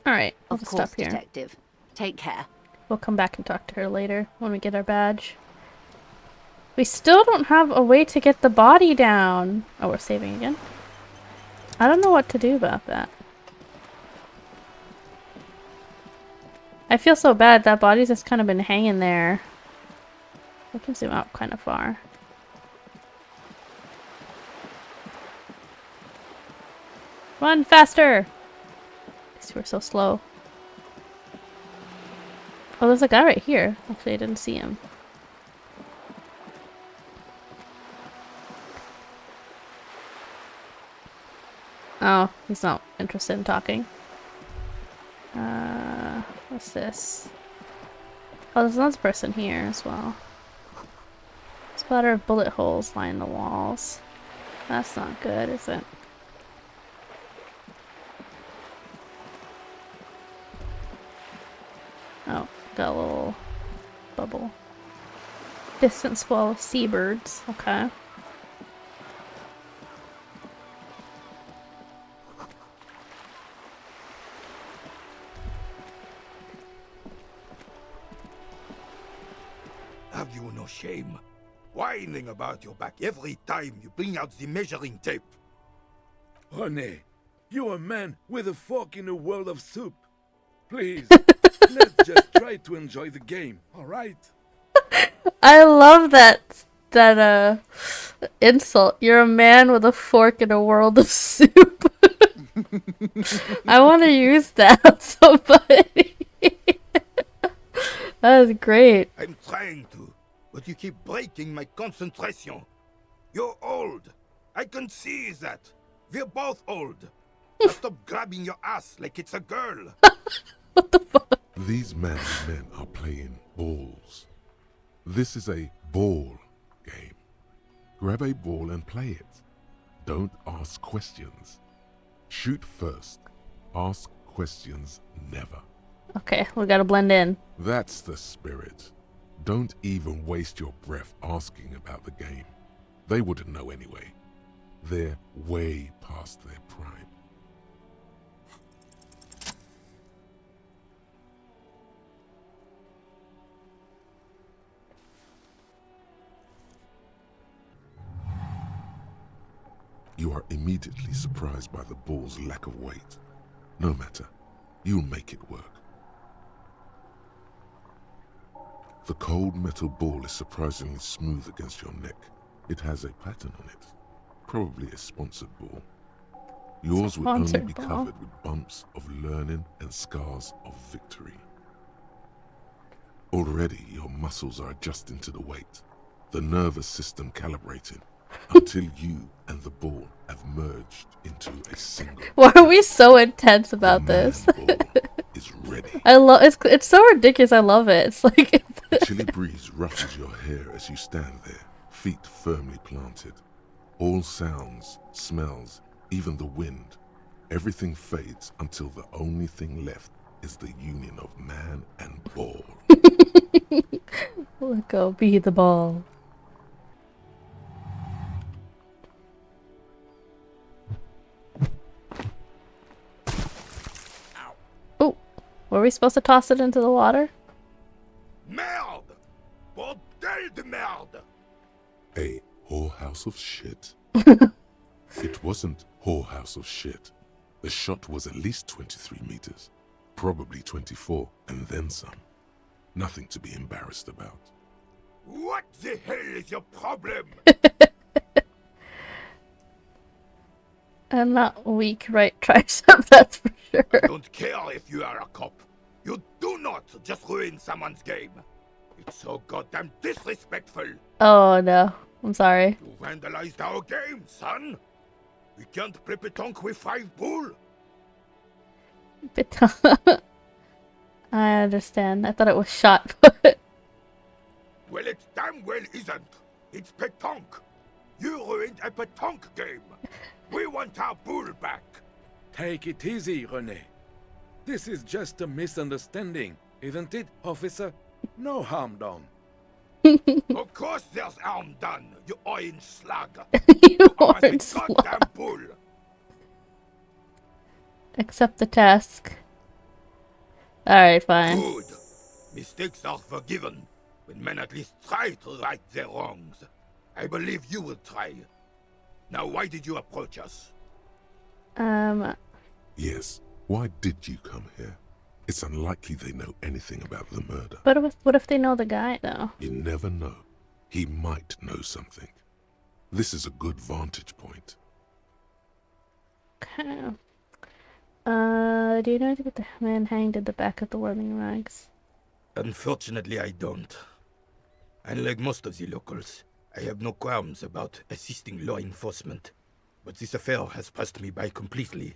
Alright, I'll of just course, stop here. Detective. Take care. We'll come back and talk to her later when we get our badge. We still don't have a way to get the body down. Oh, we're saving again? I don't know what to do about that. I feel so bad. That body's just kind of been hanging there. I can zoom out kind of far. Run faster! These two are so slow. Oh, there's a guy right here. Actually, I didn't see him. Oh, he's not interested in talking. What's this? Oh, there's another person here as well. Splatter of bullet holes line the walls. That's not good, is it? Oh, got a little bubble. Distant squall of seabirds. Okay. Have you no shame? Whining about your back every time you bring out the measuring tape. René, you're a man with a fork in a world of soup. Please, let's just try to enjoy the game, alright? I love that insult. You're a man with a fork in a world of soup. I want to use that on somebody. That is great. I'm trying to, but you keep breaking my concentration. You're old. I can see that. We're both old. Now stop grabbing your ass like it's a girl. What the fuck? These manly men are playing balls. This is a ball game. Grab a ball and play it. Don't ask questions. Shoot first. Ask questions never. Okay, we gotta blend in. That's the spirit. Don't even waste your breath asking about the game. They wouldn't know anyway. They're way past their prime. You are immediately surprised by the ball's lack of weight. No matter, you'll make it work. The cold metal ball is surprisingly smooth against your neck. It has a pattern on it. Probably a sponsored ball. Yours will only be covered with bumps of learning and scars of victory. Already your muscles are adjusting to the weight. the nervous system calibrated until you and the ball have merged into a single. Why are we so intense about this? Ball is ready. I love it's so ridiculous. I love it. It's like A chilly breeze ruffles your hair as you stand there, feet firmly planted. All sounds, smells, even the wind, everything fades until the only thing left is the union of man and ball. Let go, be the ball. Oh, were we supposed to toss it into the water? Merde! Bordel de merde! A whorehouse of shit? It wasn't whorehouse of shit. The shot was at least 23 meters, probably 24, and then some. Nothing to be embarrassed about. What the hell is your problem? I'm not weak right tricep, that's for sure. I don't care if you are a cop. You do not just ruin someone's game. It's so goddamn disrespectful. Oh no, I'm sorry. You vandalized our game, son. We can't play pétanque with 5 bull. I understand. I thought it was shot put. Well, it damn well isn't. It's pétanque. You ruined a pétanque game. We want our bull back. Take it easy, René. This is just a misunderstanding, isn't it, officer? No harm done. Of course there's harm done, you orange slug. You are orange a goddamn bull. Accept the task. Alright, fine. Good. Mistakes are forgiven when men at least try to right their wrongs. I believe you will try. Now, why did you approach us? Yes, why did you come here? It's unlikely they know anything about the murder. But what if they know the guy, though? You never know. He might know something. This is a good vantage point. Okay. Do you know anything about the man hanged at the back of the whirling rags? Unfortunately, I don't. Unlike most of the locals, I have no qualms about assisting law enforcement. But this affair has passed me by completely.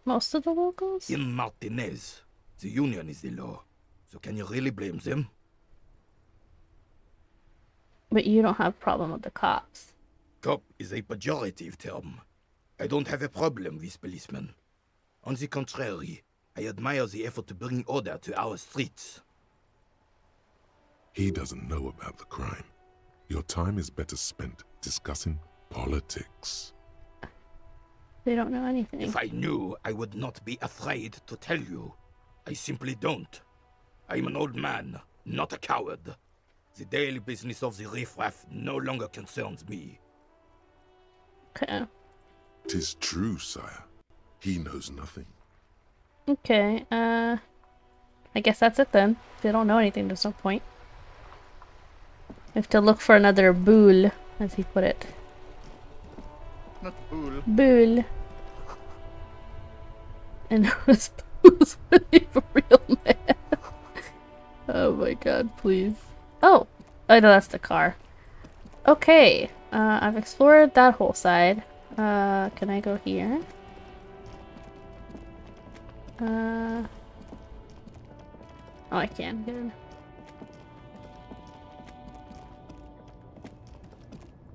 Most of the locals? In Martinez, the union is the law. So can you really blame them? But you don't have a problem with the cops. Cop is a pejorative term. I don't have a problem with policemen. On the contrary, I admire the effort to bring order to our streets. He doesn't know about the crime. Your time is better spent discussing politics. They don't know anything. If I knew, I would not be afraid to tell you. I simply don't. I'm an old man, not a coward. The daily business of the riffraff no longer concerns me. Okay. 'Tis true, sire. He knows nothing. Okay, I guess that's it then. If they don't know anything, there's no point. We have to look for another boule, as he put it. Not boule. Boule. And who's really for real, man? Oh my god, please. Oh! Oh no, that's the car. Okay, I've explored that whole side. Can I go here? Oh, I can. Good.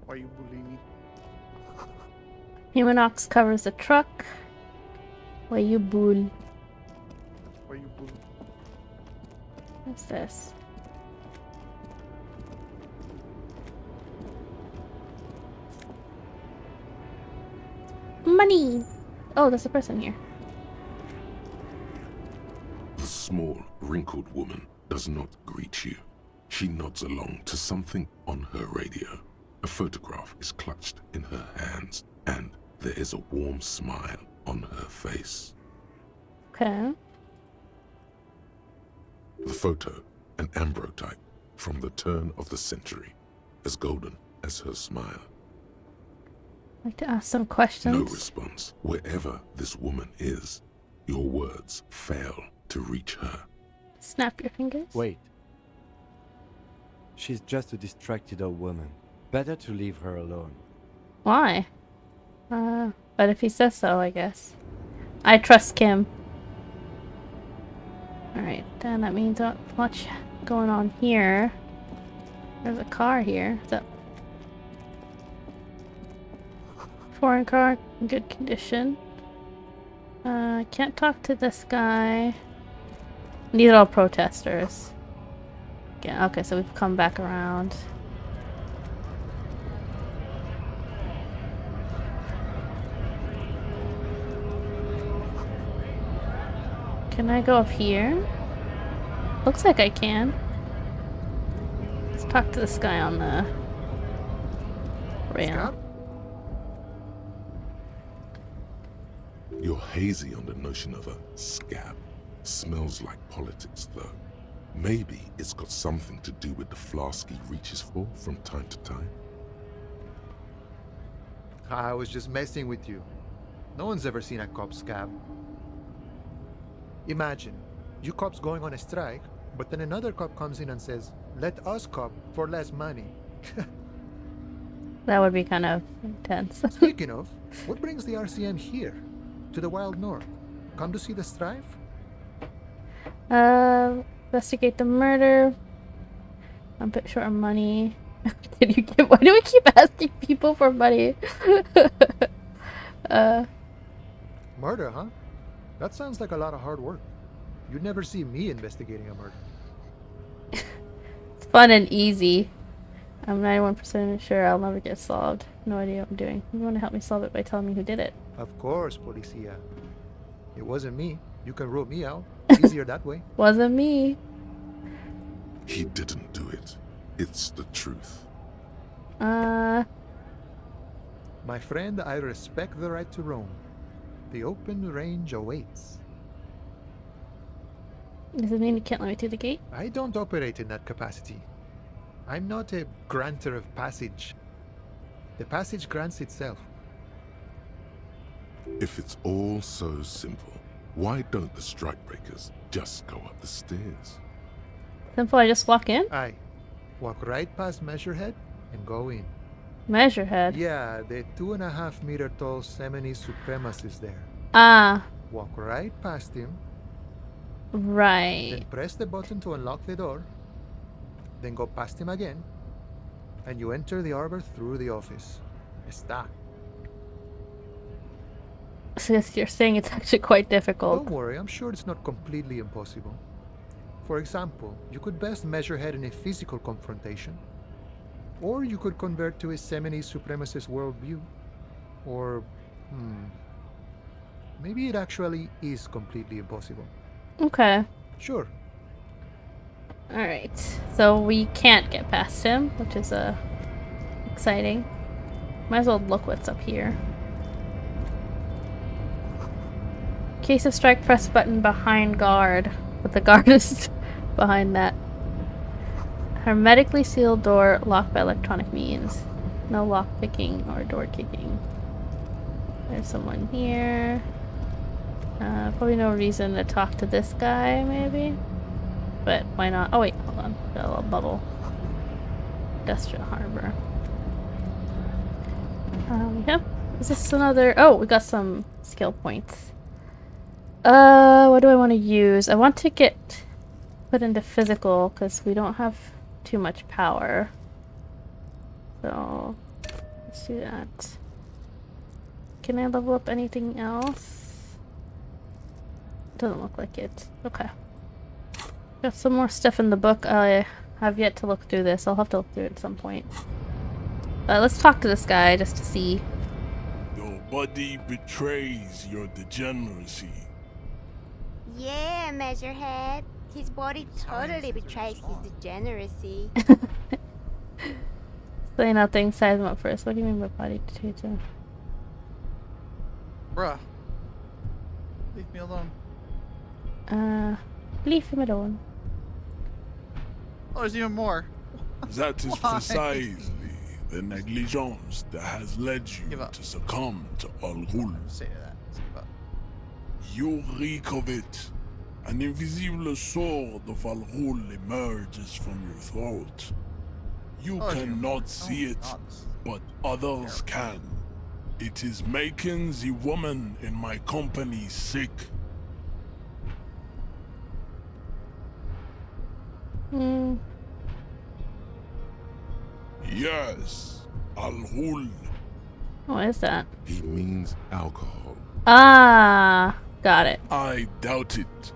Why are you bullying me? Human ox covers the truck. Why you bull? Why are you bullying? What's this? Money! Oh, there's a person here. The small, wrinkled woman does not greet you. She nods along to something on her radio. A photograph is clutched in her hands, and there is a warm smile on her face. Okay. The photo, an ambrotype from the turn of the century, as golden as her smile. I'd like to ask some questions. No response. Wherever this woman is, your words fail to reach her. Snap your fingers. Wait. She's just a distracted old woman. Better to leave her alone. Why? But if he says so, I guess. I trust Kim. Alright, then that means not much going on here. There's a car here. Is that foreign car in good condition? I can't talk to this guy. These are all protesters. Yeah, okay, so we've come back around. Can I go up here? Looks like I can. Let's talk to this guy on the rail. Scott? You're hazy on the notion of a scab. Smells like politics, though. Maybe it's got something to do with the flask he reaches for from time to time. I was just messing with you. No one's ever seen a cop scab. Imagine, you cops going on a strike, but then another cop comes in and says, let us cop for less money. That would be kind of intense. Speaking of, what brings the RCM here? To the Wild North? Come to see the strife? Investigate the murder. I'm a bit short of money. Why do we keep asking people for money? Murder, huh? That sounds like a lot of hard work. You'd never see me investigating a murder. It's fun and easy. I'm 91% sure I'll never get solved. No idea what I'm doing. You want to help me solve it by telling me who did it? Of course, Policia. It wasn't me. You can rule me out. Easier that way. Wasn't me. He didn't do it. It's the truth. My friend, I respect the right to roam. The open range awaits. Does it mean you can't let me through the gate? I don't operate in that capacity. I'm not a granter of passage. The passage grants itself. If it's all so simple, why don't the strikebreakers just go up the stairs? Simple, I just walk in? Aye. Walk right past Measurehead and go in. Measurehead? Yeah, the 2.5 meter tall Semini supremacist there. Ah. Walk right past him. Right. Then press the button to unlock the door. Then go past him again. And you enter the arbor through the office. Está. So you're saying it's actually quite difficult. Don't worry, I'm sure it's not completely impossible. For example, you could best Measurehead in a physical confrontation. Or you could convert to a Semini supremacist worldview. Or, maybe it actually is completely impossible. Okay. Sure. Alright. So we can't get past him, which is exciting. Might as well look what's up here. Case of strike, press button behind guard. But the guard is behind that. Hermetically sealed door locked by electronic means. No lock picking or door kicking. There's someone here. Probably no reason to talk to this guy, maybe? But why not? Oh wait, hold on. Got a little bubble. Industrial Harbor. Yep. Is this another... Oh, we got some skill points. What do I want to use? I want to get put into physical because we don't have too much power. So let's do that. Can I level up anything else? Doesn't look like it. Okay. Got some more stuff in the book. I have yet to look through this. I'll have to look through it at some point. Let's talk to this guy just to see. Your body betrays your degeneracy. Yeah, Measurehead. His body totally betrays his degeneracy. Saying out things, size him up first. What do you mean by body potato? Bruh. Leave me alone. Leave him alone. Oh, there's even more. That is precisely the negligence that has led you to succumb to Al Ghul. Say that. You reek of it. An invisible sword of Al Ghul emerges from your throat. You cannot see it, but others can. It is making the woman in my company sick. Yes, Al-Ghul. What is that? He means alcohol. Ah, got it. I doubt it.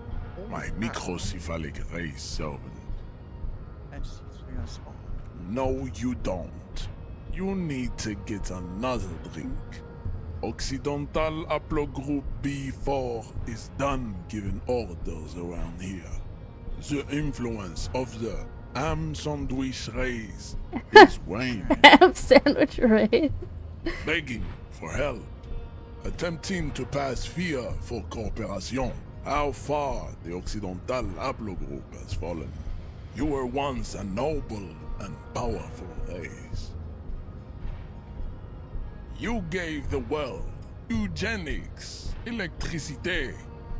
My microcephalic race servant. No, you don't. You need to get another drink. Occidental Haplogroup B4 is done giving orders around here. The influence of the ham sandwich race is waning. Ham sandwich race. Begging for help. Attempting to pass fear for cooperation. How far the Occidental Haplogroup has fallen. You were once a noble and powerful race. You gave the world eugenics, electricity,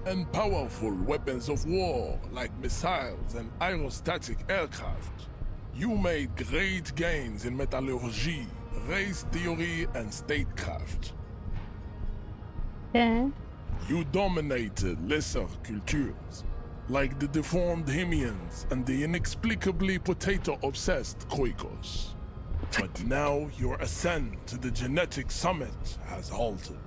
and powerful weapons of war like missiles and aerostatic aircraft. You made great gains in metallurgy, race theory, and statecraft. Okay. You dominated lesser cultures, like the deformed Hemians and the inexplicably potato-obsessed Quakers. But now your ascent to the genetic summit has halted.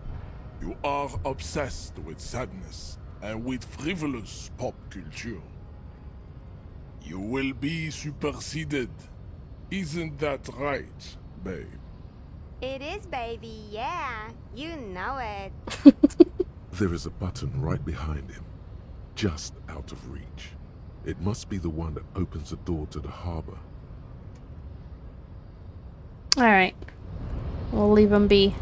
You are obsessed with sadness and with frivolous pop culture. You will be superseded. Isn't that right, babe? It is, baby, yeah. You know it. There is a button right behind him, just out of reach. It must be the one that opens the door to the harbor. Alright. We'll leave him be.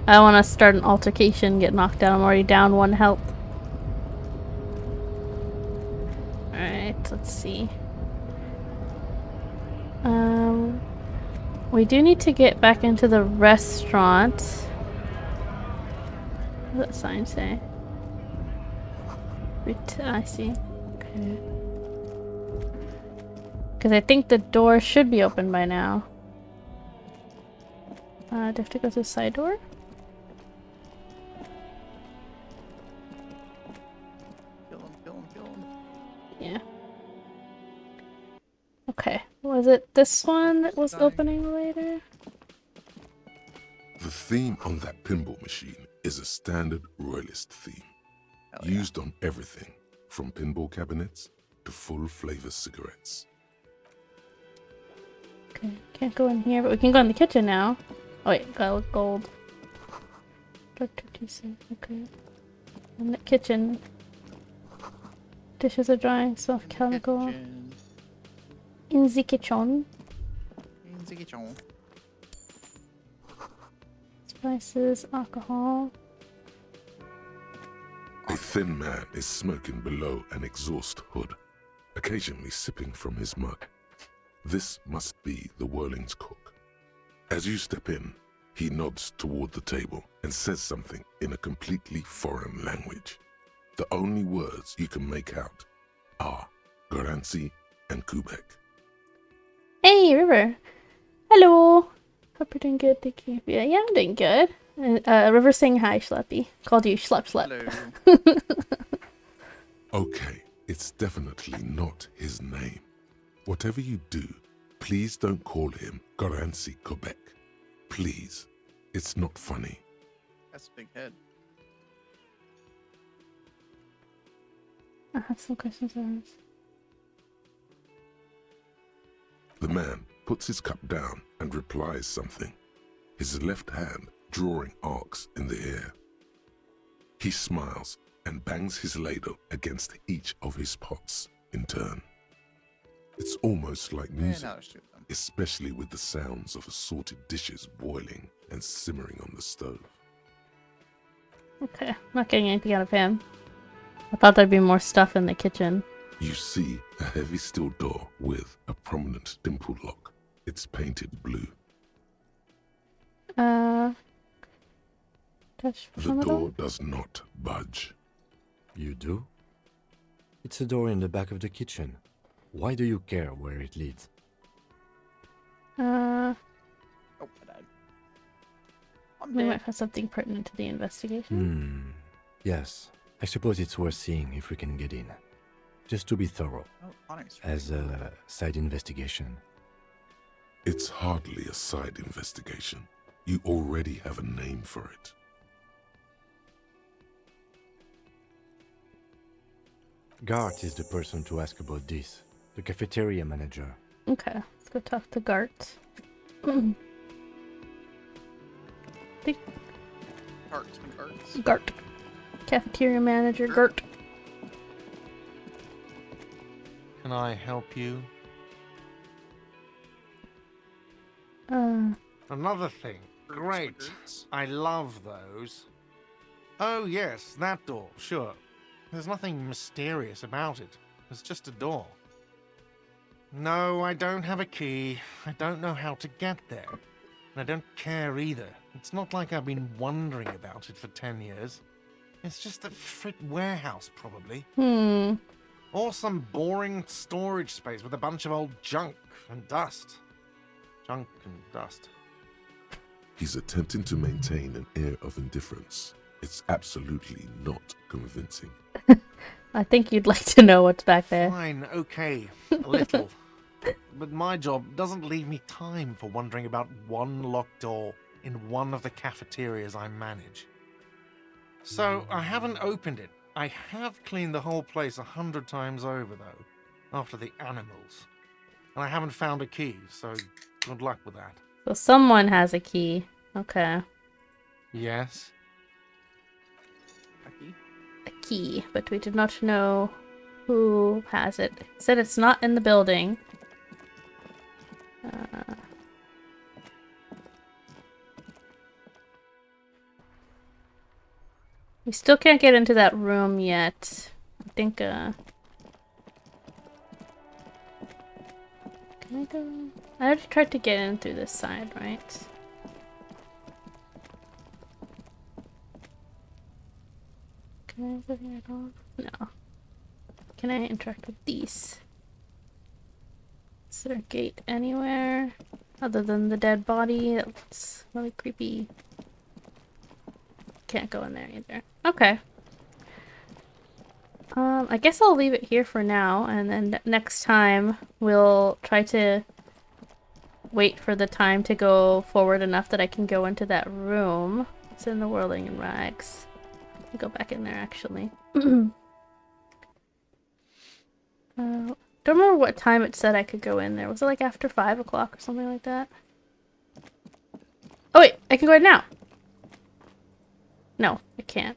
I don't want to start an altercation, get knocked down. I'm already down 1 health. Alright, let's see. We do need to get back into the restaurant. What does that sign say? I see. Okay. Because I think the door should be open by now. Do I have to go to the side door? Kill him. Yeah. Okay. Was it this one that was opening later? The theme on that pinball machine is a standard royalist theme. Used on everything, from pinball cabinets to full-flavor cigarettes. Okay, can't go in here, but we can go in the kitchen now. Oh wait, got gold. Dr. Tucson, okay. In the kitchen. Dishes are drying, soft chemical. In the kitchen. Spices, alcohol. A thin man is smoking below an exhaust hood, occasionally sipping from his mug. This must be the Whirling's cook. As you step in, he nods toward the table and says something in a completely foreign language. The only words you can make out are Garancy and Quebec. Hey, River. Hello. Hope you're doing good, thank you. Yeah, I'm doing good. River saying hi, Schleppy. Called you Schlepp. Okay, it's definitely not his name. Whatever you do, please don't call him Garancy Quebec. Please. It's not funny. That's a big head. I have some questions on this. The man puts his cup down and replies something, his left hand drawing arcs in the air. He smiles and bangs his ladle against each of his pots in turn. It's almost like music, especially with the sounds of assorted dishes boiling and simmering on the stove. Okay, I'm not getting anything out of him. I thought there'd be more stuff in the kitchen. You see a heavy steel door with a prominent dimple lock. It's painted blue. The door does not budge. You do? It's a door in the back of the kitchen. Why do you care where it leads? Oh, I died. We might have something pertinent to the investigation. Yes. I suppose it's worth seeing if we can get in. Just to be thorough. As a side investigation. It's hardly a side investigation. You already have a name for it. Gart is the person to ask about this. The cafeteria manager. Okay, let's go talk to Gart. Gart. Cafeteria manager, Gart. Can I help you? Another thing. Great. I love those. Oh yes, that door, sure. There's nothing mysterious about it. It's just a door. No, I don't have a key. I don't know how to get there. And I don't care either. It's not like I've been wondering about it for 10 years. It's just a frit warehouse, probably. Or some boring storage space with a bunch of old junk and dust. Junk and dust. He's attempting to maintain an air of indifference. It's absolutely not convincing. I think you'd like to know what's back there. Fine, okay, a little. But my job doesn't leave me time for wondering about one locked door in one of the cafeterias I manage. So I haven't opened it. I have cleaned the whole place 100 times over, though, after the animals. And I haven't found a key, so good luck with that. So someone has a key. Okay. Yes? A key, but we did not know who has it. It said it's not in the building. We still can't get into that room yet. I think, can I go? I already tried to get in through this side, right? Can I go here at all? No. Can I interact with these? Is there a gate anywhere other than the dead body? That's really creepy. Can't go in there either. Okay. I guess I'll leave it here for now, and then next time we'll try to wait for the time to go forward enough that I can go into that room. It's in the Whirling in Rags. I'll go back in there, actually. Don't remember what time it said I could go in there. Was it like after 5 o'clock or something like that? Oh wait, I can go in now! No, I can't.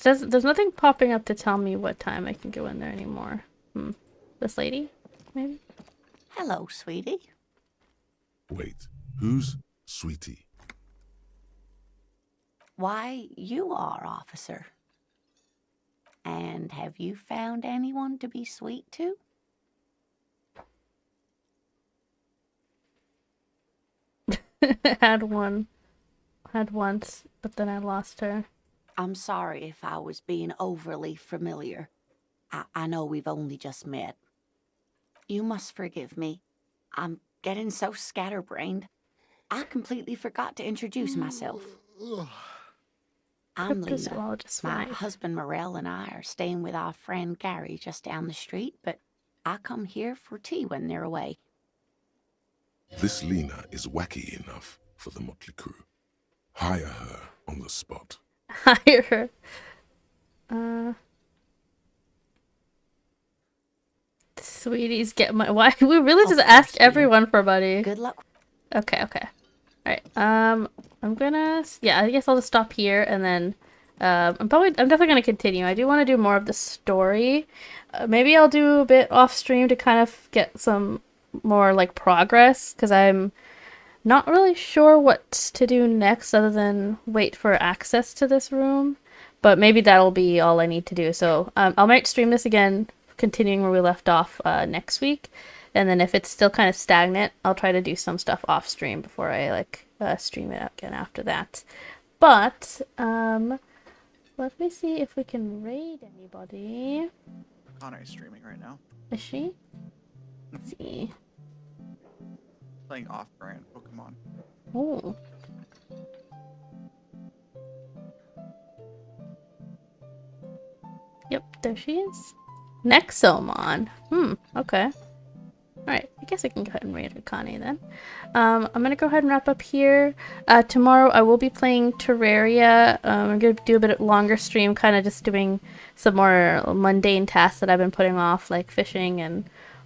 There's nothing popping up to tell me what time I can go in there anymore. This lady? Maybe? Hello, sweetie. Wait, who's Sweetie? Why, you are, officer. And have you found anyone to be sweet to? Had once, but then I lost her. I'm sorry if I was being overly familiar. I know we've only just met. You must forgive me. I'm getting so scatterbrained. I completely forgot to introduce myself. I'm Lena. My husband Morel and I are staying with our friend Gary just down the street, but I come here for tea when they're away. This Lena is wacky enough for the motley crew. Hire her on the spot. Hire her. Sweeties, get my. Why we really just ask everyone for money? Good luck. Okay. Alright. I'm gonna. Yeah, I guess I'll just stop here, and then I'm definitely gonna continue. I do want to do more of the story. Maybe I'll do a bit off stream to kind of get some more like progress, because I'm not really sure what to do next other than wait for access to this room, but maybe that'll be all I need to do. So I might stream this again, continuing where we left off next week, and then if it's still kind of stagnant, I'll try to do some stuff off stream before I stream it again after that. But let me see if we can raid anybody. Connor's streaming right now. Is she? Let's see. Playing off-brand Pokemon. Oh. Yep, there she is. Nexomon. Okay. Alright, I guess I can go ahead and raid Akane then. I'm gonna go ahead and wrap up here. Tomorrow I will be playing Terraria. I'm gonna do a bit longer stream, kind of just doing some more mundane tasks that I've been putting off, like fishing and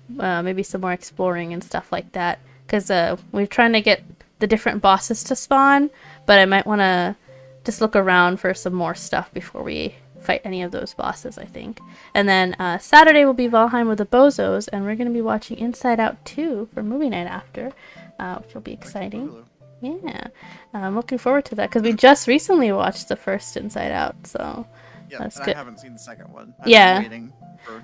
maybe some more exploring and stuff like that. Because we're trying to get the different bosses to spawn, but I might want to just look around for some more stuff before we fight any of those bosses, I think. And then Saturday will be Valheim with the Bozos, and we're going to be watching Inside Out 2 for movie night after, which will be exciting. Yeah, I'm looking forward to that, because we just recently watched the first Inside Out, so that's good. I haven't seen the second one. I've been waiting for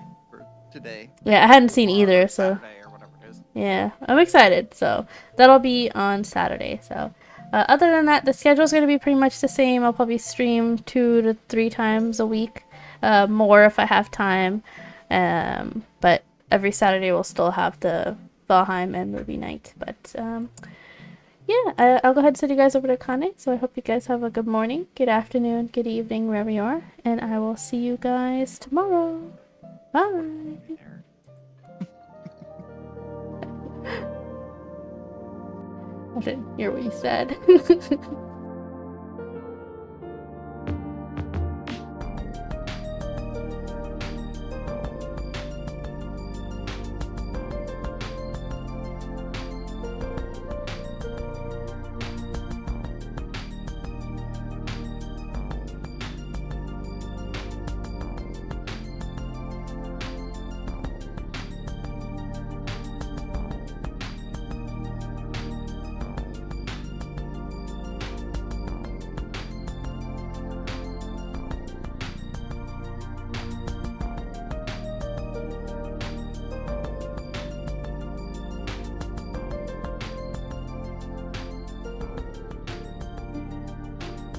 today. Yeah, I hadn't seen either, so Saturday or whatever it is. Yeah, I'm excited. So that'll be on Saturday. So other than that, the schedule's going to be pretty much the same. I'll probably stream 2 to 3 times a week, more if I have time. But every Saturday we'll still have the Valheim and movie night. But yeah, I'll go ahead and send you guys over to Kane. So I hope you guys have a good morning, good afternoon, good evening, wherever you are. And I will see you guys tomorrow. Bye. I didn't hear what you said.